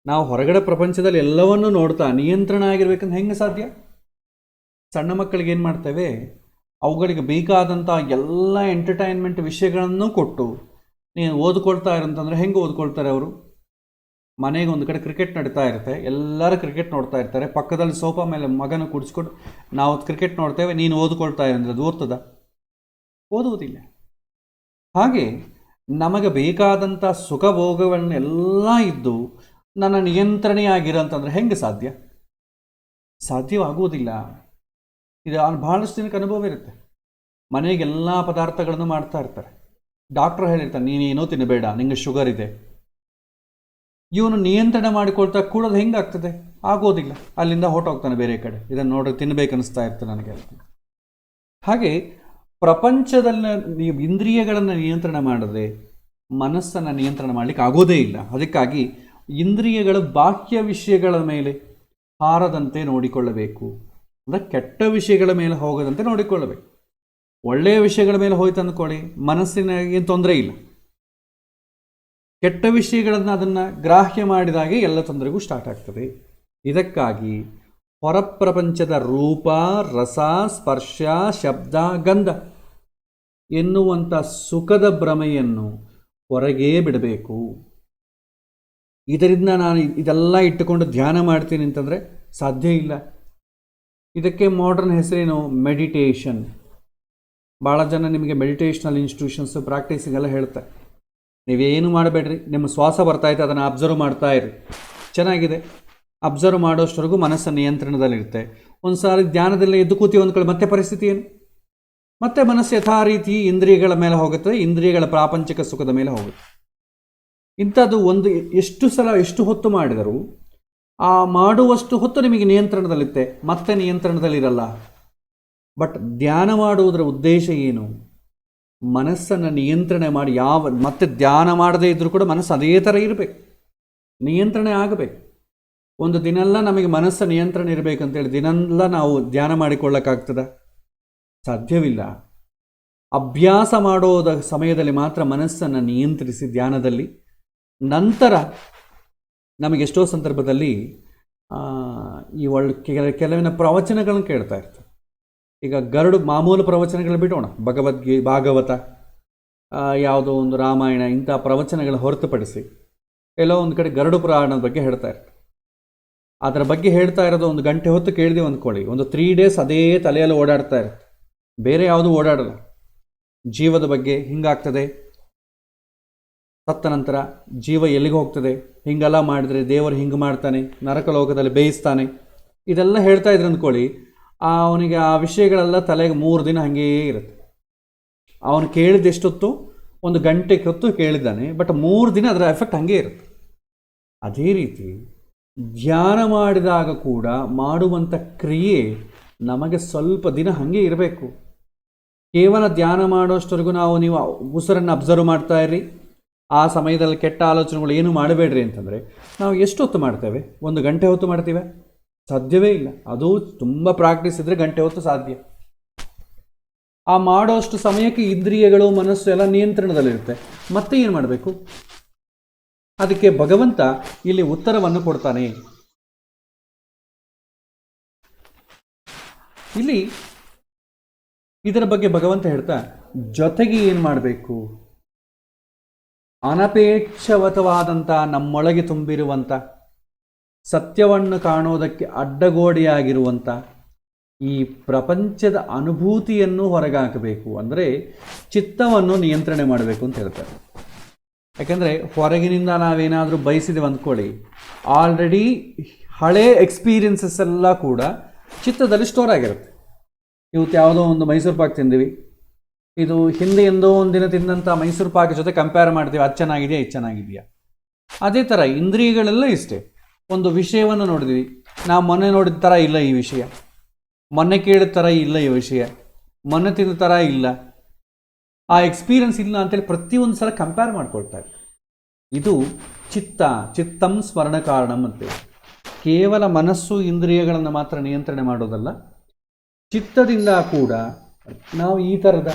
ನಾವು ಹೊರಗಡೆ ಪ್ರಪಂಚದಲ್ಲಿ ಎಲ್ಲವನ್ನೂ ನೋಡ್ತಾ ನಿಯಂತ್ರಣ ಆಗಿರ್ಬೇಕಂದ್ರೆ ಹೆಂಗೆ ಸಾಧ್ಯ? ಸಣ್ಣ ಮಕ್ಕಳಿಗೆ ಏನು ಮಾಡ್ತೇವೆ, ಅವುಗಳಿಗೆ ಬೇಕಾದಂಥ ಎಲ್ಲ ಎಂಟರ್ಟೈನ್ಮೆಂಟ್ ವಿಷಯಗಳನ್ನು ಕೊಟ್ಟು ನೀನು ಓದ್ಕೊಳ್ತಾ ಇರಂತಂದರೆ ಹೆಂಗೆ ಓದ್ಕೊಳ್ತಾರೆ ಅವರು? ಮನೆಗೆ ಒಂದು ಕಡೆ ಕ್ರಿಕೆಟ್ ನಡೀತಾ ಇರುತ್ತೆ, ಎಲ್ಲರೂ ಕ್ರಿಕೆಟ್ ನೋಡ್ತಾ ಇರ್ತಾರೆ, ಪಕ್ಕದಲ್ಲಿ ಸೋಫಾ ಮೇಲೆ ಮಗನ ಕುಡಿಸ್ಕೊಂಡು ನಾವು ಕ್ರಿಕೆಟ್ ನೋಡ್ತೇವೆ, ನೀನು ಓದ್ಕೊಳ್ತಾ ಇರಂದ್ರೆ ಅದು ಓದ್ತದ? ಓದುವುದಿಲ್ಲ. ಹಾಗೆ ನಮಗೆ ಬೇಕಾದಂಥ ಸುಖಭೋಗವನ್ನೆಲ್ಲ ಇದ್ದು ನನ್ನ ನಿಯಂತ್ರಣೆಯಾಗಿರೋಂತಂದರೆ ಹೆಂಗೆ ಸಾಧ್ಯ? ಸಾಧ್ಯವಾಗುವುದಿಲ್ಲ. ಇದು ಭಾಳಷ್ಟು ಜನಕ್ಕೆ ಅನುಭವ ಇರುತ್ತೆ. ಮನೆಗೆಲ್ಲ ಪದಾರ್ಥಗಳನ್ನು ಮಾಡ್ತಾ ಇರ್ತಾರೆ, ಡಾಕ್ಟ್ರು ಹೇಳಿರ್ತಾರೆ ನೀನೇನೋ ತಿನ್ನಬೇಡ, ನಿಂಗೆ ಶುಗರ್ ಇದೆ. ಇವನು ನಿಯಂತ್ರಣ ಮಾಡಿಕೊಳ್ತಾ ಕೂಡೋದು ಹೆಂಗಾಗ್ತದೆ? ಆಗೋದಿಲ್ಲ. ಅಲ್ಲಿಂದ ಹೊರಟೋಗ್ತಾನೆ ಬೇರೆ ಕಡೆ, ಇದನ್ನು ನೋಡ್ರಿ ತಿನ್ನಬೇಕನ್ನಿಸ್ತಾ ಇರ್ತದೆ ನನಗೆ. ಹಾಗೆ ಪ್ರಪಂಚದಲ್ಲಿ ನೀವು ಇಂದ್ರಿಯಗಳನ್ನು ನಿಯಂತ್ರಣ ಮಾಡದೆ ಮನಸ್ಸನ್ನು ನಿಯಂತ್ರಣ ಮಾಡಲಿಕ್ಕೆ ಆಗೋದೇ ಇಲ್ಲ. ಅದಕ್ಕಾಗಿ ಇಂದ್ರಿಯಗಳು ಬಾಹ್ಯ ವಿಷಯಗಳ ಮೇಲೆ ಹಾರದಂತೆ ನೋಡಿಕೊಳ್ಳಬೇಕು. ಅಂದರೆ ಕೆಟ್ಟ ವಿಷಯಗಳ ಮೇಲೆ ಹೋಗದಂತೆ ನೋಡಿಕೊಳ್ಳಬೇಕು. ಒಳ್ಳೆಯ ವಿಷಯಗಳ ಮೇಲೆ ಹೋಯ್ತು ಅಂದ್ಕೊಳ್ಳಿ, ಮನಸ್ಸಿನ ಏನು ತೊಂದರೆ ಇಲ್ಲ. ಕೆಟ್ಟ ವಿಷಯಗಳನ್ನು ಅದನ್ನು ಗ್ರಾಹ್ಯ ಮಾಡಿದಾಗೆ ಎಲ್ಲ ತೊಂದರೆಗೂ ಸ್ಟಾರ್ಟ್ ಆಗ್ತದೆ. ಇದಕ್ಕಾಗಿ ಹೊರಪ್ರಪಂಚದ ರೂಪ, ರಸ, ಸ್ಪರ್ಶ, ಶಬ್ದ, ಗಂಧ ಎನ್ನುವಂಥ ಸುಖದ ಭ್ರಮೆಯನ್ನು ಹೊರಗೇ ಬಿಡಬೇಕು. ಇದರಿಂದ ನಾನು ಇದೆಲ್ಲ ಇಟ್ಟುಕೊಂಡು ಧ್ಯಾನ ಮಾಡ್ತೀನಿ ಅಂತಂದರೆ ಸಾಧ್ಯ ಇಲ್ಲ. ಇದಕ್ಕೆ ಮಾಡರ್ನ್ ಹೆಸರೇನು? ಮೆಡಿಟೇಷನ್. ಭಾಳ ಜನ ನಿಮಗೆ ಮೆಡಿಟೇಷನಲ್ ಇನ್ಸ್ಟಿಟ್ಯೂಷನ್ಸು ಪ್ರಾಕ್ಟೀಸಿಗೆಲ್ಲ ಹೇಳ್ತಾರೆ, ನೀವೇನು ಮಾಡಬೇಡ್ರಿ, ನಿಮ್ಮ ಶ್ವಾಸ ಬರ್ತಾಯಿತ್ತು ಅದನ್ನು ಅಬ್ಸರ್ವ್ ಮಾಡ್ತಾ ಇರಿ, ಚೆನ್ನಾಗಿದೆ. ಅಬ್ಸರ್ವ್ ಮಾಡೋಷ್ಟವರೆಗೂ ಮನಸ್ಸು ನಿಯಂತ್ರಣದಲ್ಲಿರುತ್ತೆ. ಒಂದು ಸಾರಿ ಧ್ಯಾನದಲ್ಲಿ ಎದ್ದು ಕೂತೀವಿ ಅಂದ್ಕೊಳ್ಳಿ, ಮತ್ತೆ ಪರಿಸ್ಥಿತಿ ಏನು? ಮತ್ತೆ ಮನಸ್ಸು ಯಥಾ ರೀತಿ ಇಂದ್ರಿಯಗಳ ಮೇಲೆ ಹೋಗುತ್ತೆ, ಇಂದ್ರಿಯಗಳ ಪ್ರಾಪಂಚಿಕ ಸುಖದ ಮೇಲೆ ಹೋಗುತ್ತೆ. ಇಂಥದ್ದು ಒಂದು ಎಷ್ಟು ಹೊತ್ತು ಮಾಡಿದರೂ ಆ ಮಾಡುವಷ್ಟು ಹೊತ್ತು ನಿಮಗೆ ನಿಯಂತ್ರಣದಲ್ಲಿರುತ್ತೆ, ಮತ್ತೆ ನಿಯಂತ್ರಣದಲ್ಲಿರಲ್ಲ. ಬಟ್ ಧ್ಯಾನ ಮಾಡುವುದರ ಉದ್ದೇಶ ಏನು? ಮನಸ್ಸನ್ನು ನಿಯಂತ್ರಣೆ ಮಾಡಿ ಮತ್ತೆ ಧ್ಯಾನ ಮಾಡದೇ ಇದ್ದರೂ ಕೂಡ ಮನಸ್ಸು ಅದೇ ಥರ ಇರಬೇಕು, ನಿಯಂತ್ರಣೆ ಆಗಬೇಕು. ಒಂದು ದಿನೆಲ್ಲ ನಮಗೆ ಮನಸ್ಸು ನಿಯಂತ್ರಣ ಇರಬೇಕಂತೇಳಿ ದಿನೆಲ್ಲ ನಾವು ಧ್ಯಾನ ಮಾಡಿಕೊಳ್ಳೋಕ್ಕಾಗ್ತದ? ಸಾಧ್ಯವಿಲ್ಲ. ಅಭ್ಯಾಸ ಮಾಡೋದ ಸಮಯದಲ್ಲಿ ಮಾತ್ರ ಮನಸ್ಸನ್ನು ನಿಯಂತ್ರಿಸಿ ಧ್ಯಾನದಲ್ಲಿ, ನಂತರ ನಮಗೆಷ್ಟೋ ಸಂದರ್ಭದಲ್ಲಿ ಈ ಕೆಲವಿನ ಪ್ರವಚನಗಳನ್ನು ಕೇಳ್ತಾ ಇರ್ತಾರೆ. ಈಗ ಮಾಮೂಲು ಪ್ರವಚನಗಳು ಬಿಡೋಣ, ಭಾಗವತ, ಯಾವುದೋ ಒಂದು ರಾಮಾಯಣ, ಇಂಥ ಪ್ರವಚನಗಳ ಹೊರತುಪಡಿಸಿ ಎಲ್ಲೋ ಒಂದು ಕಡೆ ಗರುಡ ಪುರಾಣದ ಬಗ್ಗೆ ಹೇಳ್ತಾ ಇರ್ತಾರೆ. ಅದರ ಬಗ್ಗೆ ಹೇಳ್ತಾ ಇರೋದು 1 ಗಂಟೆ ಹೊತ್ತು ಕೇಳಿದೆ ಅಂದ್ಕೊಳ್ಳಿ, ಒಂದು 3 days ಅದೇ ತಲೆಯಲ್ಲಿ ಓಡಾಡ್ತಾ ಇರುತ್ತೆ, ಬೇರೆ ಯಾವುದೂ ಓಡಾಡಲ್ಲ. ಜೀವದ ಬಗ್ಗೆ ಹಿಂಗಾಗ್ತದೆ, ಸತ್ತ ನಂತರ ಜೀವ ಎಲ್ಲಿಗೆ ಹೋಗ್ತದೆ, ಹಿಂಗೆಲ್ಲ ಮಾಡಿದರೆ ದೇವರು ಹಿಂಗೆ ಮಾಡ್ತಾನೆ, ನರಕ ಲೋಕದಲ್ಲಿ ಬೇಯಿಸ್ತಾನೆ, ಇದೆಲ್ಲ ಹೇಳ್ತಾ ಇದ್ರು ಅಂದ್ಕೊಳ್ಳಿ. ಅವನಿಗೆ ಆ ವಿಷಯಗಳೆಲ್ಲ ತಲೆಗೆ 3 ದಿನ ಹಾಗೇ ಇರುತ್ತೆ. ಅವನು ಕೇಳಿದೆಷ್ಟೊತ್ತು 1 ಗಂಟೆ ಹೊತ್ತು ಕೇಳಿದ್ದಾನೆ, ಬಟ್ 3 ದಿನ ಅದರ ಎಫೆಕ್ಟ್ ಹಾಗೇ ಇರುತ್ತೆ. ಅದೇ ರೀತಿ ಧ್ಯಾನ ಮಾಡಿದಾಗ ಕೂಡ ಮಾಡುವಂಥ ಕ್ರಿಯೆ ನಮಗೆ ಸ್ವಲ್ಪ ದಿನ ಹಾಗೆ ಇರಬೇಕು. ಕೇವಲ ಧ್ಯಾನ ಮಾಡೋಷ್ಟವರೆಗೂ ನೀವು ಉಸಿರನ್ನು ಅಬ್ಸರ್ವ್ ಮಾಡ್ತಾ ಇರ್ರಿ, ಆ ಸಮಯದಲ್ಲಿ ಕೆಟ್ಟ ಆಲೋಚನೆಗಳು ಏನು ಮಾಡಬೇಡ್ರಿ ಅಂತಂದರೆ ನಾವು ಎಷ್ಟೊತ್ತು ಮಾಡ್ತೇವೆ? 1 ಗಂಟೆ ಹೊತ್ತು ಮಾಡ್ತೀವಿ? ಸಾಧ್ಯವೇ ಇಲ್ಲ. ಅದು ತುಂಬ ಪ್ರಾಕ್ಟೀಸ್ ಇದ್ದರೆ ಗಂಟೆ ಹೊತ್ತು ಸಾಧ್ಯ. ಆ ಮಾಡೋಷ್ಟು ಸಮಯಕ್ಕೆ ಇಂದ್ರಿಯಗಳು, ಮನಸ್ಸು ಎಲ್ಲ ನಿಯಂತ್ರಣದಲ್ಲಿರುತ್ತೆ. ಮತ್ತೆ ಏನು ಮಾಡಬೇಕು? ಅದಕ್ಕೆ ಭಗವಂತ ಇಲ್ಲಿ ಉತ್ತರವನ್ನು ಕೊಡ್ತಾನೆ. ಇಲ್ಲಿ ಇದರ ಬಗ್ಗೆ ಭಗವಂತ ಹೇಳ್ತಾ, ಜೊತೆಗೆ ಏನು ಮಾಡಬೇಕು? ಅನಪೇಕ್ಷವತವಾದಂಥ ನಮ್ಮೊಳಗೆ ತುಂಬಿರುವಂಥ ಸತ್ಯವನ್ನು ಕಾಣೋದಕ್ಕೆ ಅಡ್ಡಗೋಡೆಯಾಗಿರುವಂಥ ಈ ಪ್ರಪಂಚದ ಅನುಭೂತಿಯನ್ನು ಹೊರಗಾಕಬೇಕು. ಅಂದರೆ ಚಿತ್ತವನ್ನು ನಿಯಂತ್ರಣೆ ಮಾಡಬೇಕು ಅಂತ ಹೇಳ್ತಾರೆ. ಯಾಕೆಂದರೆ ಹೊರಗಿನಿಂದ ನಾವೇನಾದರೂ ಬಯಸಿದೆವು ಅಂದ್ಕೊಳ್ಳಿ, ಆಲ್ರೆಡಿ ಹಳೇ ಎಕ್ಸ್ಪೀರಿಯನ್ಸಸ್ ಎಲ್ಲ ಕೂಡ ಚಿತ್ತದಲ್ಲಿ ಸ್ಟೋರ್ ಆಗಿರುತ್ತೆ. ಇವತ್ತು ಯಾವುದೋ ಒಂದು ಮೈಸೂರು ಪಾಕ್ ತಿಂದಿವಿ, ಇದು ಹಿಂದೆ ಎಂದೋ ಒಂದು ದಿನ ತಿಂದಂಥ ಮೈಸೂರು ಪಾಕ್ ಜೊತೆ ಕಂಪೇರ್ ಮಾಡ್ತೀವಿ, ಅದು ಚೆನ್ನಾಗಿದೆಯಾ ಇದು ಚೆನ್ನಾಗಿದೆಯಾ. ಅದೇ ಥರ ಇಂದ್ರಿಯಗಳೆಲ್ಲ ಇಷ್ಟೇ. ಒಂದು ವಿಷಯವನ್ನು ನೋಡಿದ್ವಿ, ನಾವು ಮೊನ್ನೆ ನೋಡಿದ ಥರ ಇಲ್ಲ ಈ ವಿಷಯ, ಮೊನ್ನೆ ಕೇಳಿದ ಥರ ಇಲ್ಲ ಈ ವಿಷಯ, ಮೊನ್ನೆ ತಿಂದ ಥರ ಇಲ್ಲ, ಆ ಎಕ್ಸ್ಪೀರಿಯನ್ಸ್ ಇಲ್ಲ ಅಂತೇಳಿ ಪ್ರತಿಯೊಂದು ಸಲ ಕಂಪೇರ್ ಮಾಡ್ಕೊಳ್ತಾರೆ. ಇದು ಚಿತ್ತಂ ಸ್ಮರಣ ಕಾರಣಂ ಅಂತೇಳಿ. ಕೇವಲ ಮನಸ್ಸು ಇಂದ್ರಿಯಗಳನ್ನು ಮಾತ್ರ ನಿಯಂತ್ರಣೆ ಮಾಡೋದಲ್ಲ, ಚಿತ್ತದಿಂದ ಕೂಡ ನಾವು ಈ ಥರದ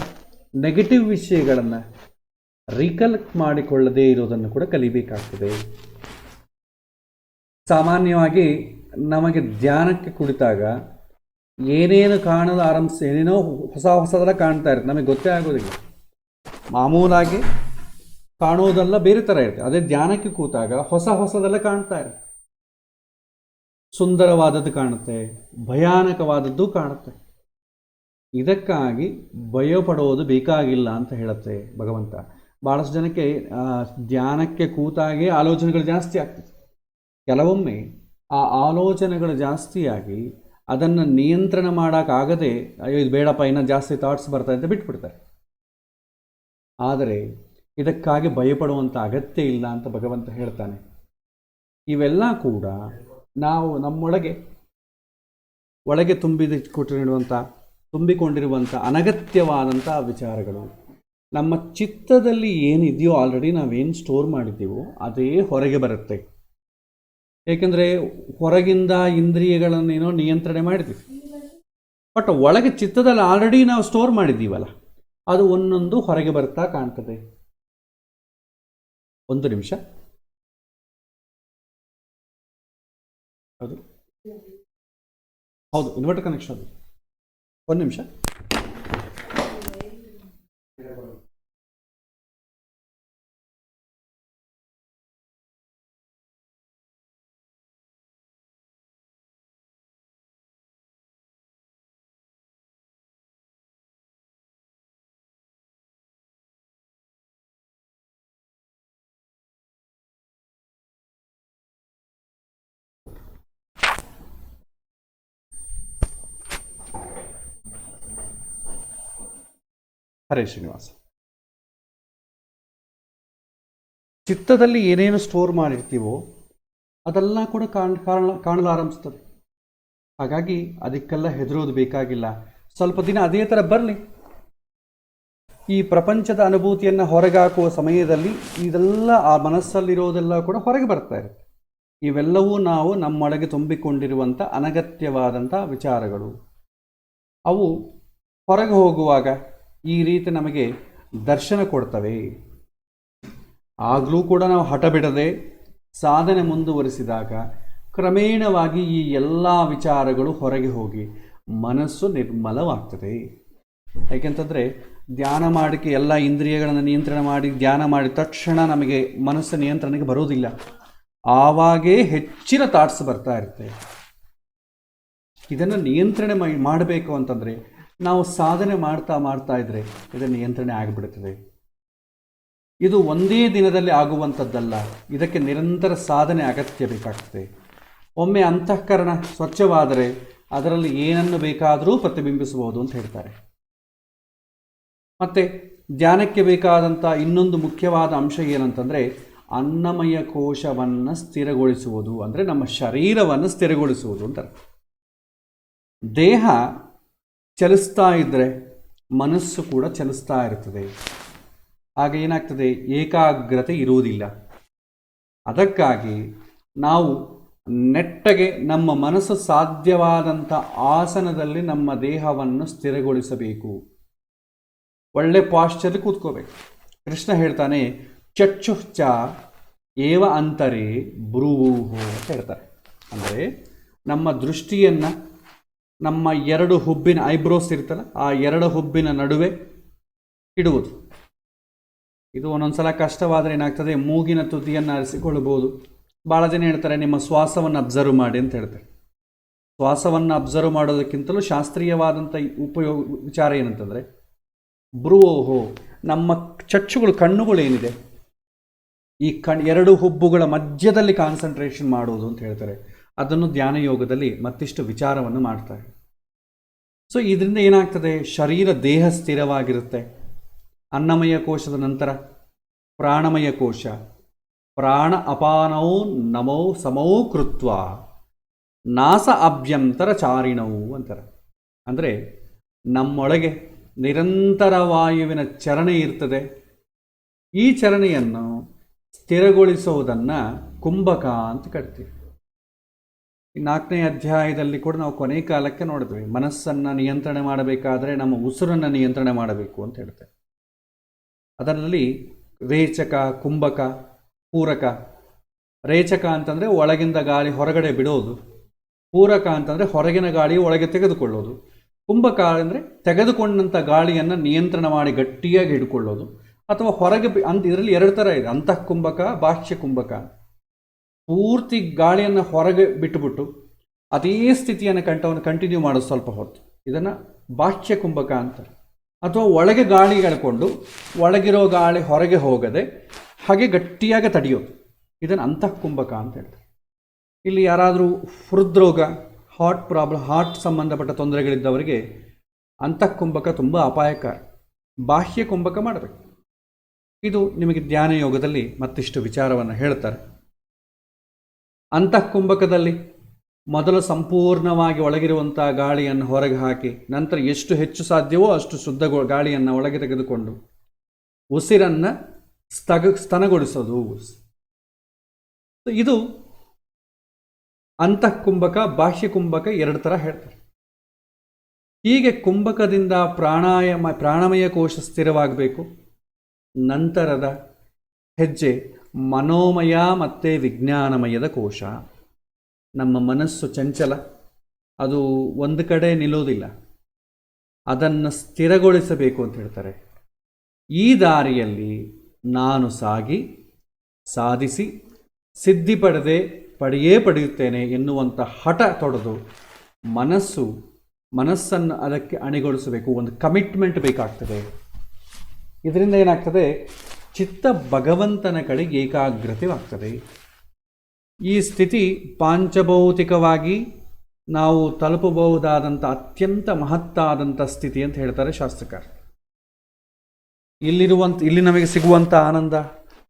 ನೆಗೆಟಿವ್ ವಿಷಯಗಳನ್ನು ರಿಕಲೆಕ್ಟ್ ಮಾಡಿಕೊಳ್ಳದೇ ಇರೋದನ್ನು ಕೂಡ ಕಲಿಬೇಕಾಗ್ತದೆ. ಸಾಮಾನ್ಯವಾಗಿ ನಮಗೆ ಧ್ಯಾನಕ್ಕೆ ಕುಳಿತಾಗ ಏನೇನು ಕಾಣಲು ಏನೇನೋ ಹೊಸದೆಲ್ಲ ಕಾಣ್ತಾ ಇರುತ್ತೆ, ನಮಗೆ ಗೊತ್ತೇ ಆಗೋದಿಲ್ಲ. ಮಾಮೂಲಾಗಿ ಕಾಣೋದೆಲ್ಲ ಬೇರೆ ಥರ ಇರುತ್ತೆ. ಅದೇ ಧ್ಯಾನಕ್ಕೆ ಕೂತಾಗ ಹೊಸದೆಲ್ಲ ಕಾಣ್ತಾ ಇರುತ್ತೆ. ಸುಂದರವಾದದ್ದು ಕಾಣುತ್ತೆ, ಭಯಾನಕವಾದದ್ದು ಕಾಣುತ್ತೆ. ಇದಕ್ಕಾಗಿ ಭಯಪಡೋದು ಬೇಕಾಗಿಲ್ಲ ಅಂತ ಹೇಳುತ್ತೆ ಭಗವಂತ. ಭಾಳಷ್ಟು ಜನಕ್ಕೆ ಧ್ಯಾನಕ್ಕೆ ಕೂತಾಗೆ ಆಲೋಚನೆಗಳು ಜಾಸ್ತಿ ಆಗ್ತದೆ. ಕೆಲವೊಮ್ಮೆ ಆ ಆಲೋಚನೆಗಳು ಜಾಸ್ತಿಯಾಗಿ ಅದನ್ನು ನಿಯಂತ್ರಣ ಮಾಡೋಕ್ಕಾಗದೆ, ಅಯ್ಯೋ ಇದು ಬೇಡಪ್ಪ, ಇನ್ನೂ ಜಾಸ್ತಿ ಥಾಟ್ಸ್ ಬರ್ತಾರೆ ಅಂತ ಬಿಟ್ಬಿಡ್ತಾರೆ. ಆದರೆ ಇದಕ್ಕಾಗಿ ಭಯಪಡುವಂಥ ಅಗತ್ಯ ಇಲ್ಲ ಅಂತ ಭಗವಂತ ಹೇಳ್ತಾನೆ. ಇವೆಲ್ಲ ಕೂಡ ನಾವು ಒಳಗೆ ತುಂಬಿಕೊಂಡಿರುವಂಥ ಅನಗತ್ಯವಾದಂಥ ವಿಚಾರಗಳು. ನಮ್ಮ ಚಿತ್ತದಲ್ಲಿ ಏನಿದೆಯೋ ಆಲ್ರೆಡಿ ನಾವೇನು ಸ್ಟೋರ್ ಮಾಡಿದ್ದೀವೋ ಅದೇ ಹೊರಗೆ ಬರುತ್ತೆ. ಏಕೆಂದರೆ ಹೊರಗಿಂದ ಇಂದ್ರಿಯಗಳನ್ನೇನೋ ನಿಯಂತ್ರಣೆ ಮಾಡಿದ್ದೀವಿ, ಬಟ್ ಒಳಗೆ ಚಿತ್ತದಲ್ಲಿ ಆಲ್ರೆಡಿ ನಾವು ಸ್ಟೋರ್ ಮಾಡಿದ್ದೀವಲ್ಲ, ಅದು ಒಂದೊಂದು ಹೊರಗೆ ಬರ್ತಾ ಕಾಣ್ತದೆ. 1 ನಿಮಿಷ. ಹೌದು, ಇನ್ವರ್ಟರ್ ಕನೆಕ್ಷನ್ ಅದು. 1 ನಿಮಿಷ. ಹರೇ ಶ್ರೀನಿವಾಸ. ಚಿತ್ತದಲ್ಲಿ ಏನೇನು ಸ್ಟೋರ್ ಮಾಡಿರ್ತೀವೋ ಅದೆಲ್ಲ ಕೂಡ ಕಾಣಲು ಆರಂಭಿಸ್ತದೆ. ಹಾಗಾಗಿ ಅದಕ್ಕೆಲ್ಲ ಹೆದರೋದು ಬೇಕಾಗಿಲ್ಲ. ಸ್ವಲ್ಪ ದಿನ ಅದೇ ಥರ ಬರಲಿ, ಈ ಪ್ರಪಂಚದ ಅನುಭೂತಿಯನ್ನು ಹೊರಗಾಕುವ ಸಮಯದಲ್ಲಿ ಇದೆಲ್ಲ ಆ ಮನಸ್ಸಲ್ಲಿರೋದೆಲ್ಲ ಕೂಡ ಹೊರಗೆ ಬರ್ತಾ ಇರುತ್ತೆ. ಇವೆಲ್ಲವೂ ನಾವು ನಮ್ಮೊಳಗೆ ತುಂಬಿಕೊಂಡಿರುವಂಥ ಅನಗತ್ಯವಾದಂಥ ವಿಚಾರಗಳು. ಅವು ಹೊರಗೆ ಹೋಗುವಾಗ ಈ ರೀತಿ ನಮಗೆ ದರ್ಶನ ಕೊಡ್ತವೆ. ಆಗಲೂ ಕೂಡ ನಾವು ಹಠ ಬಿಡದೆ ಸಾಧನೆ ಮುಂದುವರಿಸಿದಾಗ ಕ್ರಮೇಣವಾಗಿ ಈ ಎಲ್ಲ ವಿಚಾರಗಳು ಹೊರಗೆ ಹೋಗಿ ಮನಸ್ಸು ನಿರ್ಮಲವಾಗ್ತದೆ. ಯಾಕೆಂತಂದರೆ ಧ್ಯಾನ ಮಾಡೋಕ್ಕೆ ಎಲ್ಲ ಇಂದ್ರಿಯಗಳನ್ನು ನಿಯಂತ್ರಣ ಮಾಡಿ ಧ್ಯಾನ ಮಾಡಿದ ತಕ್ಷಣ ನಮಗೆ ಮನಸ್ಸು ನಿಯಂತ್ರಣಕ್ಕೆ ಬರೋದಿಲ್ಲ. ಆವಾಗೇ ಹೆಚ್ಚಿನ ಥಾಟ್ಸ್ ಬರ್ತಾ ಇರುತ್ತೆ. ಇದನ್ನು ನಿಯಂತ್ರಣೆ ಮಾಡಬೇಕು ಅಂತಂದರೆ ನಾವು ಸಾಧನೆ ಮಾಡ್ತಾ ಇದ್ದರೆ ಇದನ್ನು ನಿಯಂತ್ರಣೆ ಆಗಿಬಿಡುತ್ತದೆ. ಇದು ಒಂದೇ ದಿನದಲ್ಲಿ ಆಗುವಂಥದ್ದಲ್ಲ, ಇದಕ್ಕೆ ನಿರಂತರ ಸಾಧನೆ ಅಗತ್ಯ ಬೇಕಾಗ್ತದೆ. ಒಮ್ಮೆ ಅಂತಃಕರಣ ಸ್ವಚ್ಛವಾದರೆ ಅದರಲ್ಲಿ ಏನನ್ನು ಬೇಕಾದರೂ ಪ್ರತಿಬಿಂಬಿಸಬಹುದು ಅಂತ ಹೇಳ್ತಾರೆ. ಮತ್ತು ಧ್ಯಾನಕ್ಕೆ ಬೇಕಾದಂಥ ಇನ್ನೊಂದು ಮುಖ್ಯವಾದ ಅಂಶ ಏನಂತಂದರೆ ಅನ್ನಮಯ ಕೋಶವನ್ನು ಸ್ಥಿರಗೊಳಿಸುವುದು, ಅಂದರೆ ನಮ್ಮ ಶರೀರವನ್ನು ಸ್ಥಿರಗೊಳಿಸುವುದು ಅಂತಾರೆ. ದೇಹ ಚಲಿಸ್ತಾ ಇದ್ದರೆ ಮನಸ್ಸು ಕೂಡ ಚಲಿಸ್ತಾ ಇರ್ತದೆ. ಆಗ ಏನಾಗ್ತದೆ, ಏಕಾಗ್ರತೆ ಇರುವುದಿಲ್ಲ. ಅದಕ್ಕಾಗಿ ನಾವು ನೆಟ್ಟಗೆ ನಮ್ಮ ಮನಸ್ಸು ಸಾಧ್ಯವಾದಂಥ ಆಸನದಲ್ಲಿ ನಮ್ಮ ದೇಹವನ್ನು ಸ್ಥಿರಗೊಳಿಸಬೇಕು. ಒಳ್ಳೆ ಪಾಶ್ಚರ್ಯ ಕೂತ್ಕೋಬೇಕು. ಕೃಷ್ಣ ಹೇಳ್ತಾನೆ, ಚಕ್ಷುಶ್ಚ ಏವ ಅಂತರೇ ಬ್ರೂಹು ಅಂತ ಹೇಳ್ತಾರೆ. ಅಂದರೆ ನಮ್ಮ ದೃಷ್ಟಿಯನ್ನು ನಮ್ಮ ಎರಡು ಹುಬ್ಬಿನ ಐಬ್ರೋಸ್ ಇರ್ತಲ್ಲ, ಆ ಎರಡು ಹುಬ್ಬಿನ ನಡುವೆ ಇಡುವುದು. ಇದು ಒಂದೊಂದು ಸಲ ಕಷ್ಟವಾದರೆ ಏನಾಗ್ತದೆ, ಮೂಗಿನ ತುದಿಯನ್ನು ಆರಿಸಿಕೊಳ್ಳಬಹುದು. ಭಾಳ ಜನ ಹೇಳ್ತಾರೆ ನಿಮ್ಮ ಶ್ವಾಸವನ್ನು ಅಬ್ಸರ್ವ್ ಮಾಡಿ ಅಂತ ಹೇಳ್ತಾರೆ. ಶ್ವಾಸವನ್ನು ಅಬ್ಸರ್ವ್ ಮಾಡೋದಕ್ಕಿಂತಲೂ ಶಾಸ್ತ್ರೀಯವಾದಂಥ ವಿಚಾರ ಏನಂತಂದರೆ ಬ್ರೂಹೋ, ನಮ್ಮ ಚಕ್ಷುಗಳು ಕಣ್ಣುಗಳೇನಿದೆ ಈ ಎರಡು ಹುಬ್ಬುಗಳ ಮಧ್ಯದಲ್ಲಿ ಕಾನ್ಸಂಟ್ರೇಷನ್ ಮಾಡೋದು ಅಂತ ಹೇಳ್ತಾರೆ. ಅದನ್ನು ಧ್ಯಾನ ಯೋಗದಲ್ಲಿ ಮತ್ತಿಷ್ಟು ವಿಚಾರವನ್ನು ಮಾಡ್ತಾರೆ. ಸೊ ಇದರಿಂದ ಏನಾಗ್ತದೆ, ಶರೀರ ದೇಹ ಸ್ಥಿರವಾಗಿರುತ್ತೆ. ಅನ್ನಮಯ ಕೋಶದ ನಂತರ ಪ್ರಾಣಮಯ ಕೋಶ, ಪ್ರಾಣ ಅಪಾನೌ ನಮೋ ಸಮೌ ಕೃತ್ವ ನಾಸ ಅಭ್ಯಂತರ ಚಾರಿಣವು ಅಂತಾರೆ. ಅಂದರೆ ನಮ್ಮೊಳಗೆ ನಿರಂತರ ವಾಯುವಿನ ಚಲನೆ ಇರ್ತದೆ. ಈ ಚಲನೆಯನ್ನು ಸ್ಥಿರಗೊಳಿಸುವುದನ್ನು ಕುಂಭಕ ಅಂತ ಕರಿತೀವಿ. ಈ 4ನೇ ಅಧ್ಯಾಯದಲ್ಲಿ ಕೂಡ ನಾವು ಕೊನೆ ಕಾಲಕ್ಕೆ ನೋಡಿದ್ವಿ, ಮನಸ್ಸನ್ನು ನಿಯಂತ್ರಣೆ ಮಾಡಬೇಕಾದ್ರೆ ನಮ್ಮ ಉಸಿರನ್ನು ನಿಯಂತ್ರಣೆ ಮಾಡಬೇಕು ಅಂತ ಹೇಳ್ತೇವೆ. ಅದರಲ್ಲಿ ರೇಚಕ, ಕುಂಭಕ, ಪೂರಕ. ರೇಚಕ ಅಂತಂದರೆ ಒಳಗಿಂದ ಗಾಳಿ ಹೊರಗಡೆ ಬಿಡೋದು, ಪೂರಕ ಅಂತಂದರೆ ಹೊರಗಿನ ಗಾಳಿ ಒಳಗೆ ತೆಗೆದುಕೊಳ್ಳೋದು, ಕುಂಭಕ ಅಂದರೆ ತೆಗೆದುಕೊಂಡಂಥ ಗಾಳಿಯನ್ನು ನಿಯಂತ್ರಣ ಮಾಡಿ ಗಟ್ಟಿಯಾಗಿ ಹಿಡ್ಕೊಳ್ಳೋದು, ಅಥವಾ ಹೊರಗೆ ಇದರಲ್ಲಿ 2 ಥರ ಇದೆ, ಅಂತಃ ಕುಂಭಕ, ಬಾಹ್ಯ ಕುಂಭಕ. ಪೂರ್ತಿ ಗಾಳಿಯನ್ನು ಹೊರಗೆ ಬಿಟ್ಟುಬಿಟ್ಟು ಅದೇ ಸ್ಥಿತಿಯನ್ನು ಕಂಟಿನ್ಯೂ ಮಾಡೋದು ಸ್ವಲ್ಪ ಹೊತ್ತು, ಇದನ್ನು ಬಾಹ್ಯ ಕುಂಭಕ ಅಂತಾರೆ. ಅಥವಾ ಒಳಗೆ ಗಾಳಿ ಎಳ್ಕೊಂಡು ಒಳಗಿರೋ ಗಾಳಿ ಹೊರಗೆ ಹೋಗದೆ ಹಾಗೆ ಗಟ್ಟಿಯಾಗಿ ತಡೆಯೋದು, ಇದನ್ನು ಅಂತಃಕುಂಭಕ ಅಂತ ಹೇಳ್ತಾರೆ. ಇಲ್ಲಿ ಯಾರಾದರೂ ಹೃದ್ರೋಗ, ಹಾರ್ಟ್ ಪ್ರಾಬ್ಲಮ್, ಹಾರ್ಟ್ ಸಂಬಂಧಪಟ್ಟ ತೊಂದರೆಗಳಿದ್ದವರಿಗೆ ಅಂತಃಕುಂಭಕ ತುಂಬ ಅಪಾಯಕಾರಿ. ಬಾಹ್ಯ ಕುಂಭಕ ಮಾಡಬೇಕು. ಇದು ನಿಮಗೆ ಧ್ಯಾನ ಯೋಗದಲ್ಲಿ ಮತ್ತಿಷ್ಟು ವಿಚಾರವನ್ನು ಹೇಳ್ತಾರೆ. ಅಂತಃಕುಂಭಕದಲ್ಲಿ ಮೊದಲು ಸಂಪೂರ್ಣವಾಗಿ ಒಳಗಿರುವಂಥ ಗಾಳಿಯನ್ನು ಹೊರಗೆ ಹಾಕಿ ನಂತರ ಎಷ್ಟು ಹೆಚ್ಚು ಸಾಧ್ಯವೋ ಅಷ್ಟು ಶುದ್ಧ ಗಾಳಿಯನ್ನು ಒಳಗೆ ತೆಗೆದುಕೊಂಡು ಉಸಿರನ್ನು ಸ್ತನಗೊಳಿಸೋದು. ಇದು ಅಂತಃಕುಂಭಕ, ಬಾಹ್ಯ ಕುಂಭಕ 2 ಥರ ಹೇಳ್ತಾರೆ. ಹೀಗೆ ಕುಂಭಕದಿಂದ ಪ್ರಾಣಮಯ ಕೋಶ ಸ್ಥಿರವಾಗಬೇಕು. ನಂತರದ ಹೆಜ್ಜೆ ಮನೋಮಯ ಮತ್ತು ವಿಜ್ಞಾನಮಯದ ಕೋಶ. ನಮ್ಮ ಮನಸ್ಸು ಚಂಚಲ, ಅದು ಒಂದು ಕಡೆ ನಿಲ್ಲೋದಿಲ್ಲ, ಅದನ್ನು ಸ್ಥಿರಗೊಳಿಸಬೇಕು ಅಂತ ಹೇಳ್ತಾರೆ. ಈ ದಾರಿಯಲ್ಲಿ ನಾನು ಸಾಧಿಸಿ ಸಿದ್ಧಿ ಪಡೆಯುತ್ತೇನೆ ಎನ್ನುವಂಥ ಹಠ ತೊಡೆದು ಮನಸ್ಸನ್ನು ಅದಕ್ಕೆ ಅಣಿಗೊಳಿಸಬೇಕು. ಒಂದು ಕಮಿಟ್ಮೆಂಟ್ ಬೇಕಾಗ್ತದೆ. ಇದರಿಂದ ಏನಾಗ್ತದೆ, ಚಿತ್ತ ಭಗವಂತನ ಕಡೆಗೆ ಏಕಾಗ್ರತೆವಾಗ್ತದೆ. ಈ ಸ್ಥಿತಿ ಪಾಂಚಭೌತಿಕವಾಗಿ ನಾವು ತಲುಪಬಹುದಾದಂಥ ಅತ್ಯಂತ ಮಹತ್ತಾದಂಥ ಸ್ಥಿತಿ ಅಂತ ಹೇಳ್ತಾರೆ ಶಾಸ್ತ್ರಕಾರ. ಇಲ್ಲಿ ನಮಗೆ ಸಿಗುವಂಥ ಆನಂದ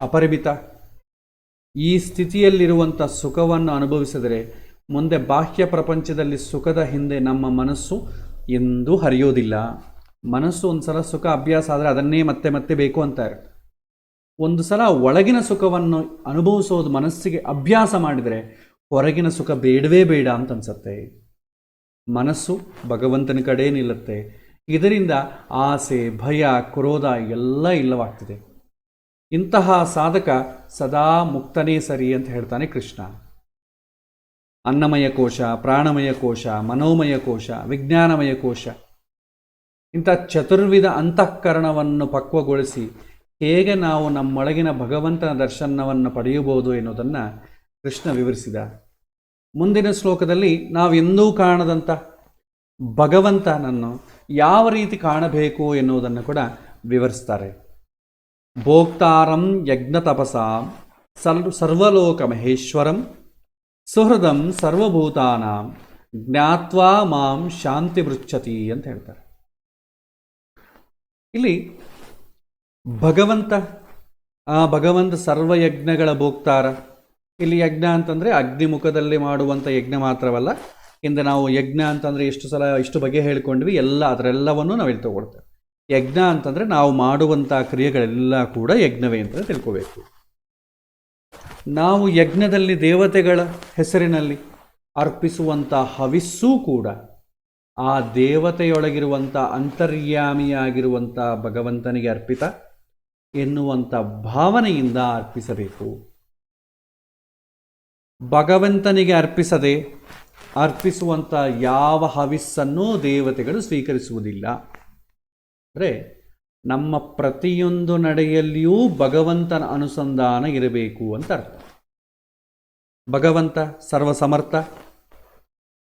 ಅಪರಿಮಿತ. ಈ ಸ್ಥಿತಿಯಲ್ಲಿರುವಂಥ ಸುಖವನ್ನು ಅನುಭವಿಸಿದರೆ ಮುಂದೆ ಬಾಹ್ಯ ಪ್ರಪಂಚದಲ್ಲಿ ಸುಖದ ಹಿಂದೆ ನಮ್ಮ ಮನಸ್ಸು ಎಂದೂ ಹರಿಯೋದಿಲ್ಲ. ಮನಸ್ಸು ಒಂದು ಸಲ ಸುಖ ಅಭ್ಯಾಸ ಆದರೆ ಅದನ್ನೇ ಮತ್ತೆ ಮತ್ತೆ ಬೇಕು ಅಂತ ಇರುತ್ತೆ. ಒಂದು ಸಲ ಒಳಗಿನ ಸುಖವನ್ನು ಅನುಭವಿಸೋದು ಮನಸ್ಸಿಗೆ ಅಭ್ಯಾಸ ಮಾಡಿದರೆ ಹೊರಗಿನ ಸುಖ ಬೇಡವೇ ಬೇಡ ಅಂತ ಅನ್ಸುತ್ತೆ. ಮನಸ್ಸು ಭಗವಂತನ ಕಡೆ ನಿಲ್ಲುತ್ತೆ. ಇದರಿಂದ ಆಸೆ, ಭಯ, ಕ್ರೋಧ ಎಲ್ಲ ಇಲ್ಲವಾಗ್ತದೆ. ಇಂತಹ ಸಾಧಕ ಸದಾ ಮುಕ್ತನೇ ಸರಿ ಅಂತ ಹೇಳ್ತಾನೆ ಕೃಷ್ಣ. ಅನ್ನಮಯ ಕೋಶ, ಪ್ರಾಣಮಯ ಕೋಶ, ಮನೋಮಯ ಕೋಶ, ವಿಜ್ಞಾನಮಯ ಕೋಶ, ಇಂಥ ಚತುರ್ವಿಧ ಅಂತಃಕರಣವನ್ನು ಪಕ್ವಗೊಳಿಸಿ ಹೇಗೆ ನಾವು ನಮ್ಮೊಳಗಿನ ಭಗವಂತನ ದರ್ಶನವನ್ನು ಪಡೆಯಬಹುದು ಎನ್ನುವುದನ್ನು ಕೃಷ್ಣ ವಿವರಿಸಿದ. ಮುಂದಿನ ಶ್ಲೋಕದಲ್ಲಿ ನಾವೆಂದೂ ಕಾಣದಂಥ ಭಗವಂತನನ್ನು ಯಾವ ರೀತಿ ಕಾಣಬೇಕು ಎನ್ನುವುದನ್ನು ಕೂಡ ವಿವರಿಸ್ತಾರೆ. ಭೋಕ್ತಾರಂ ಯಜ್ಞ ತಪಸಾಂ ಸರ್ವಲೋಕ ಮಹೇಶ್ವರಂ ಸುಹೃದಂ ಸರ್ವಭೂತಾನಾಂ ಜ್ಞಾತ್ವಾ ಮಾಂ ಶಾಂತಿ ಮೃಚ್ಛತಿ ಅಂತ ಹೇಳ್ತಾರೆ. ಇಲ್ಲಿ ಭಗವಂತ ಸರ್ವಯಜ್ಞಗಳ ಭೋಕ್ತಾರ. ಇಲ್ಲಿ ಯಜ್ಞ ಅಂತಂದರೆ ಅಗ್ನಿಮುಖದಲ್ಲಿ ಮಾಡುವಂಥ ಯಜ್ಞ ಮಾತ್ರವಲ್ಲ. ಹಿಂದೆ ನಾವು ಯಜ್ಞ ಅಂತಂದರೆ ಇಷ್ಟು ಬಗೆ ಹೇಳ್ಕೊಂಡ್ವಿ, ಅದರೆಲ್ಲವನ್ನು ನಾವಿಲ್ಲಿ ತಗೊಳ್ತೇವೆ. ಯಜ್ಞ ಅಂತಂದರೆ ನಾವು ಮಾಡುವಂಥ ಕ್ರಿಯೆಗಳೆಲ್ಲ ಕೂಡ ಯಜ್ಞವೇ ಅಂತ ತಿಳ್ಕೋಬೇಕು. ನಾವು ಯಜ್ಞದಲ್ಲಿ ದೇವತೆಗಳ ಹೆಸರಿನಲ್ಲಿ ಅರ್ಪಿಸುವಂಥ ಹವಿಸ್ಸೂ ಕೂಡ ಆ ದೇವತೆಯೊಳಗಿರುವಂಥ ಅಂತರ್ಯಾಮಿಯಾಗಿರುವಂಥ ಭಗವಂತನಿಗೆ ಅರ್ಪಿತ ಎನ್ನುವಂಥ ಭಾವನೆಯಿಂದ ಅರ್ಪಿಸಬೇಕು. ಭಗವಂತನಿಗೆ ಅರ್ಪಿಸುವಂಥ ಯಾವ ಹವಿಸ್ಸನ್ನೂ ದೇವತೆಗಳು ಸ್ವೀಕರಿಸುವುದಿಲ್ಲ. ಅಂದರೆ ನಮ್ಮ ಪ್ರತಿಯೊಂದು ನಡೆಯಲ್ಲಿಯೂ ಭಗವಂತನ ಅನುಸಂಧಾನ ಇರಬೇಕು ಅಂತ ಅರ್ಥ. ಭಗವಂತ ಸರ್ವಸಮರ್ಥ,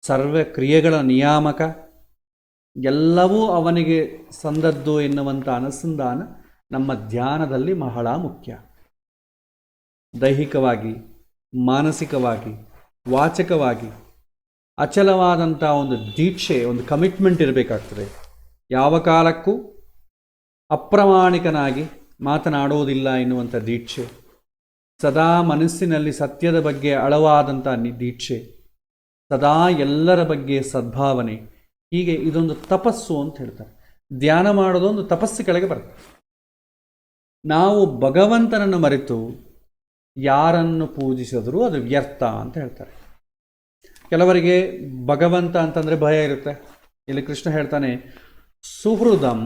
ಸರ್ವ ಕ್ರಿಯೆಗಳ ನಿಯಾಮಕ, ಎಲ್ಲವೂ ಅವನಿಗೆ ಸಂದದ್ದು ಎನ್ನುವಂಥ ಅನುಸಂಧಾನ ನಮ್ಮ ಧ್ಯಾನದಲ್ಲಿ ಬಹಳ ಮುಖ್ಯ. ದೈಹಿಕವಾಗಿ, ಮಾನಸಿಕವಾಗಿ, ವಾಚಕವಾಗಿ ಅಚಲವಾದಂಥ ಒಂದು ದೀಕ್ಷೆ, ಒಂದು ಕಮಿಟ್ಮೆಂಟ್ ಇರಬೇಕಾಗ್ತದೆ. ಯಾವ ಕಾಲಕ್ಕೂ ಅಪ್ರಾಮಾಣಿಕನಾಗಿ ಮಾತನಾಡುವುದಿಲ್ಲ ಎನ್ನುವಂಥ ದೀಕ್ಷೆ, ಸದಾ ಮನಸ್ಸಿನಲ್ಲಿ ಸತ್ಯದ ಬಗ್ಗೆ ಆಳವಾದಂಥ ದೀಕ್ಷೆ, ಸದಾ ಎಲ್ಲರ ಬಗ್ಗೆ ಸದ್ಭಾವನೆ. ಹೀಗೆ ಇದೊಂದು ತಪಸ್ಸು ಅಂತ ಹೇಳ್ತಾರೆ. ಧ್ಯಾನ ಮಾಡೋದೊಂದು ತಪಸ್ಸು ಕೆಳಗೆ ಬರುತ್ತೆ. ನಾವು ಭಗವಂತನನ್ನು ಮರೆತು ಯಾರನ್ನು ಪೂಜಿಸಿದರೂ ಅದು ವ್ಯರ್ಥ ಅಂತ ಹೇಳ್ತಾರೆ. ಕೆಲವರಿಗೆ ಭಗವಂತ ಅಂತಂದರೆ ಭಯ ಇರುತ್ತೆ. ಇಲ್ಲಿ ಕೃಷ್ಣ ಹೇಳ್ತಾನೆ ಸುಹೃದಂ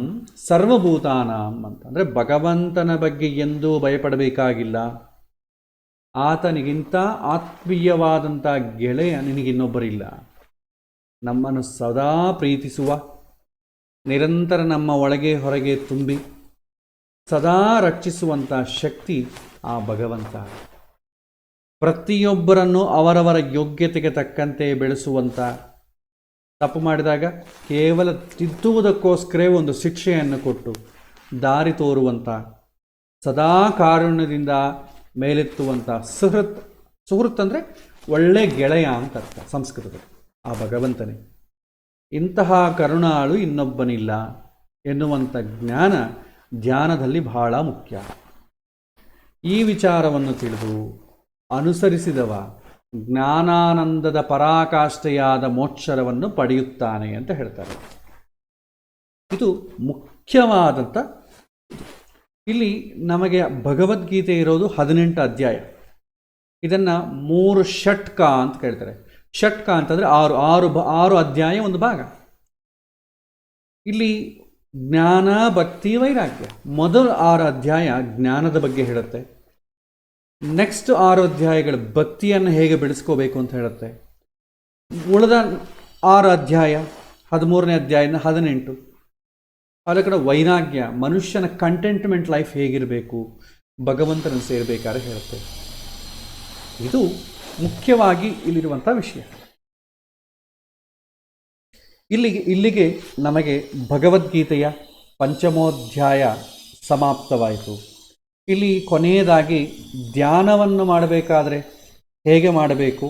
ಸರ್ವಭೂತಾನಾಂ ಅಂತಂದರೆ ಭಗವಂತನ ಬಗ್ಗೆ ಎಂದೂ ಭಯಪಡಬೇಕಾಗಿಲ್ಲ. ಆತನಿಗಿಂತ ಆತ್ಮೀಯವಾದಂಥ ಗೆಳೆಯ ನಿನಗಿನ್ನೊಬ್ಬರಿಲ್ಲ. ನಮ್ಮನ್ನು ಸದಾ ಪ್ರೀತಿಸುವ, ನಿರಂತರ ನಮ್ಮ ಒಳಗೆ ಹೊರಗೆ ತುಂಬಿ ಸದಾ ರಕ್ಷಿಸುವಂಥ ಶಕ್ತಿ ಆ ಭಗವಂತ. ಪ್ರತಿಯೊಬ್ಬರನ್ನು ಅವರವರ ಯೋಗ್ಯತೆಗೆ ತಕ್ಕಂತೆ ಬೆಳೆಸುವಂಥ, ತಪ್ಪು ಮಾಡಿದಾಗ ಕೇವಲ ತಿದ್ದುವುದಕ್ಕೋಸ್ಕರವೇ ಒಂದು ಶಿಕ್ಷೆಯನ್ನು ಕೊಟ್ಟು ದಾರಿ ತೋರುವಂಥ, ಸದಾ ಕಾರುಣ್ಯದಿಂದ ಮೇಲೆತ್ತುವಂಥ ಸುಹೃತ್ ಅಂದರೆ ಒಳ್ಳೆ ಗೆಳೆಯ ಅಂತ ಅರ್ಥ ಸಂಸ್ಕೃತದಲ್ಲಿ. ಆ ಭಗವಂತನೇ. ಇಂತಹ ಕರುಣಾಳು ಇನ್ನೊಬ್ಬನಿಲ್ಲ ಎನ್ನುವಂಥ ಜ್ಞಾನ ಧ್ಯಾನದಲ್ಲಿ ಬಹಳ ಮುಖ್ಯ. ಈ ವಿಚಾರವನ್ನು ತಿಳಿದು ಅನುಸರಿಸಿದವ ಜ್ಞಾನಾನಂದದ ಪರಾಕಾಷ್ಠೆಯಾದ ಮೋಕ್ಷರವನ್ನು ಪಡೆಯುತ್ತಾನೆ ಅಂತ ಹೇಳ್ತಾರೆ. ಇದು ಮುಖ್ಯವಾದಂಥ. ಇಲ್ಲಿ ನಮಗೆ ಭಗವದ್ಗೀತೆ ಇರೋದು 18 ಅಧ್ಯಾಯ. ಇದನ್ನು 3 ಷಟ್ಕ ಅಂತ ಕೇಳ್ತಾರೆ. ಷಟ್ಕ ಅಂತಂದರೆ ಆರು ಅಧ್ಯಾಯ ಒಂದು ಭಾಗ. ಇಲ್ಲಿ ಜ್ಞಾನ, ಭಕ್ತಿ, ವೈರಾಗ್ಯ. ಮೊದಲ 6 ಅಧ್ಯಾಯ ಜ್ಞಾನದ ಬಗ್ಗೆ ಹೇಳುತ್ತೆ. ನೆಕ್ಸ್ಟ್ 6 ಅಧ್ಯಾಯಗಳ ಭಕ್ತಿಯನ್ನು ಹೇಗೆ ಬೆಳೆಸ್ಕೋಬೇಕು ಅಂತ ಹೇಳುತ್ತೆ. ಉಳಿದ 6 ಅಧ್ಯಾಯ 13ನೇ ಅಧ್ಯಾಯನ 18 ಅದರ ಕಡೆ ವೈರಾಗ್ಯ, ಮನುಷ್ಯನ ಕಂಟೆಂಟ್ಮೆಂಟ್ ಲೈಫ್ ಹೇಗಿರಬೇಕು, ಭಗವಂತನನ್ನು ಸೇರಬೇಕಾದ್ರೆ ಹೇಳುತ್ತೆ. ಇದು ಮುಖ್ಯವಾಗಿ ಇಲ್ಲಿರುವಂಥ ವಿಷಯ. ಇಲ್ಲಿಗೆ ನಮಗೆ ಭಗವದ್ಗೀತೆಯ ಪಂಚಮೋಧ್ಯಾಯ ಸಮಾಪ್ತವಾಯಿತು. ಇಲ್ಲಿ ಕೊನೆಯದಾಗಿ ಧ್ಯಾನವನ್ನು ಮಾಡಬೇಕಾದ್ರೆ ಹೇಗೆ ಮಾಡಬೇಕು,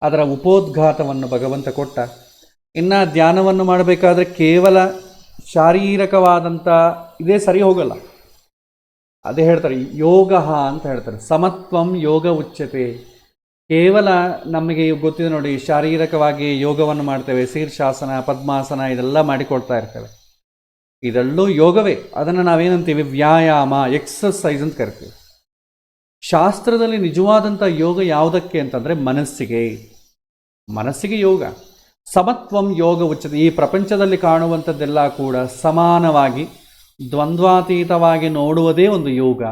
ಅದರ ಉಪೋದ್ಘಾತವನ್ನು ಭಗವಂತ ಕೊಟ್ಟ. ಇನ್ನು ಧ್ಯಾನವನ್ನು ಮಾಡಬೇಕಾದ್ರೆ ಕೇವಲ ಶಾರೀರಿಕವಾದಂಥ ಇದೇ ಸರಿ ಹೋಗಲ್ಲ. ಅದೇ ಹೇಳ್ತಾರೆ ಯೋಗ ಅಂತ ಹೇಳ್ತಾರೆ. ಸಮತ್ವಂ ಯೋಗ ಉಚ್ಯತೆ. ಕೇವಲ ನಮಗೆ ಗೊತ್ತಿದೆ ನೋಡಿ, ಶಾರೀರಿಕವಾಗಿ ಯೋಗವನ್ನು ಮಾಡ್ತೇವೆ, ಶೀರ್ಷಾಸನ, ಪದ್ಮಾಸನ ಇದೆಲ್ಲ ಮಾಡಿಕೊಡ್ತಾ ಇರ್ತೇವೆ. ಇದೆಲ್ಲೂ ಯೋಗವೇ. ಅದನ್ನು ನಾವೇನಂತೀವಿ, ವ್ಯಾಯಾಮ, ಎಕ್ಸಸೈಸ್ ಅಂತ ಕರಿತೀವಿ. ಶಾಸ್ತ್ರದಲ್ಲಿ ನಿಜವಾದಂಥ ಯೋಗ ಯಾವುದಕ್ಕೆ ಅಂತಂದರೆ ಮನಸ್ಸಿಗೆ ಯೋಗ. ಸಮತ್ವಂ ಯೋಗ ಉಚ್ಯತೆ. ಈ ಪ್ರಪಂಚದಲ್ಲಿ ಕಾಣುವಂಥದ್ದೆಲ್ಲ ಕೂಡ ಸಮಾನವಾಗಿ ದ್ವಂದ್ವಾತೀತವಾಗಿ ನೋಡುವುದೇ ಒಂದು ಯೋಗ.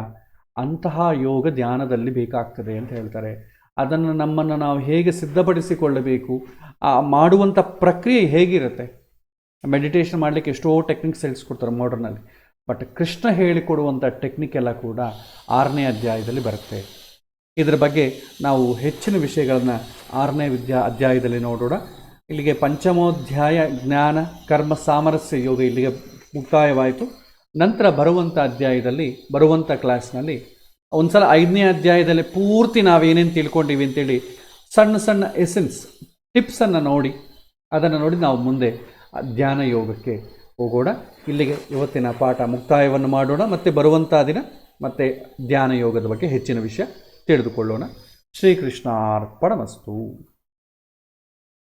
ಅಂತಹ ಯೋಗ ಧ್ಯಾನದಲ್ಲಿ ಬೇಕಾಗ್ತದೆ ಅಂತ ಹೇಳ್ತಾರೆ. ಅದನ್ನು ನಮ್ಮನ್ನು ನಾವು ಹೇಗೆ ಸಿದ್ಧಪಡಿಸಿಕೊಳ್ಳಬೇಕು, ಮಾಡುವಂಥ ಪ್ರಕ್ರಿಯೆ ಹೇಗಿರುತ್ತೆ. ಮೆಡಿಟೇಷನ್ ಮಾಡಲಿಕ್ಕೆ ಎಷ್ಟೋ ಟೆಕ್ನಿಕ್ಸ್ ಹೇಳಿಸ್ಕೊಡ್ತಾರೆ ಮಾಡರ್ನಲ್ಲಿ. ಬಟ್ ಕೃಷ್ಣ ಹೇಳಿಕೊಡುವಂಥ ಟೆಕ್ನಿಕ್ ಎಲ್ಲ ಕೂಡ 6ನೇ ಅಧ್ಯಾಯದಲ್ಲಿ ಬರುತ್ತೆ. ಇದರ ಬಗ್ಗೆ ನಾವು ಹೆಚ್ಚಿನ ವಿಷಯಗಳನ್ನು 6ನೇ ಅಧ್ಯಾಯದಲ್ಲಿ ನೋಡೋಣ. ಇಲ್ಲಿಗೆ ಪಂಚಮೋಧ್ಯಾಯ ಜ್ಞಾನ ಕರ್ಮ ಸಾಮರಸ್ಯ ಯೋಗ ಇಲ್ಲಿಗೆ ಮುಕ್ತಾಯವಾಯಿತು. ನಂತರ ಬರುವಂಥ ಕ್ಲಾಸ್ನಲ್ಲಿ ಒಂದು ಸಲ 5ನೇ ಅಧ್ಯಾಯದಲ್ಲಿ ಪೂರ್ತಿ ನಾವೇನೇನು ತಿಳ್ಕೊಂಡಿವಿ ಅಂತೇಳಿ ಸಣ್ಣ ಸಣ್ಣ ಎಸೆನ್ಸ್ ಟಿಪ್ಸನ್ನು ನೋಡಿ ಅದನ್ನು ನೋಡಿ ನಾವು ಮುಂದೆ ಧ್ಯಾನ ಯೋಗಕ್ಕೆ ಹೋಗೋಣ. ಇಲ್ಲಿಗೆ ಇವತ್ತಿನ ಪಾಠ ಮುಕ್ತಾಯವನ್ನು ಮಾಡೋಣ. ಮತ್ತು ಬರುವಂಥ ದಿನ ಮತ್ತೆ ಧ್ಯಾನ ಯೋಗದ ಬಗ್ಗೆ ಹೆಚ್ಚಿನ ವಿಷಯ ತಿಳಿದುಕೊಳ್ಳೋಣ. ಶ್ರೀಕೃಷ್ಣಾರ್ಪಣಮಸ್ತು.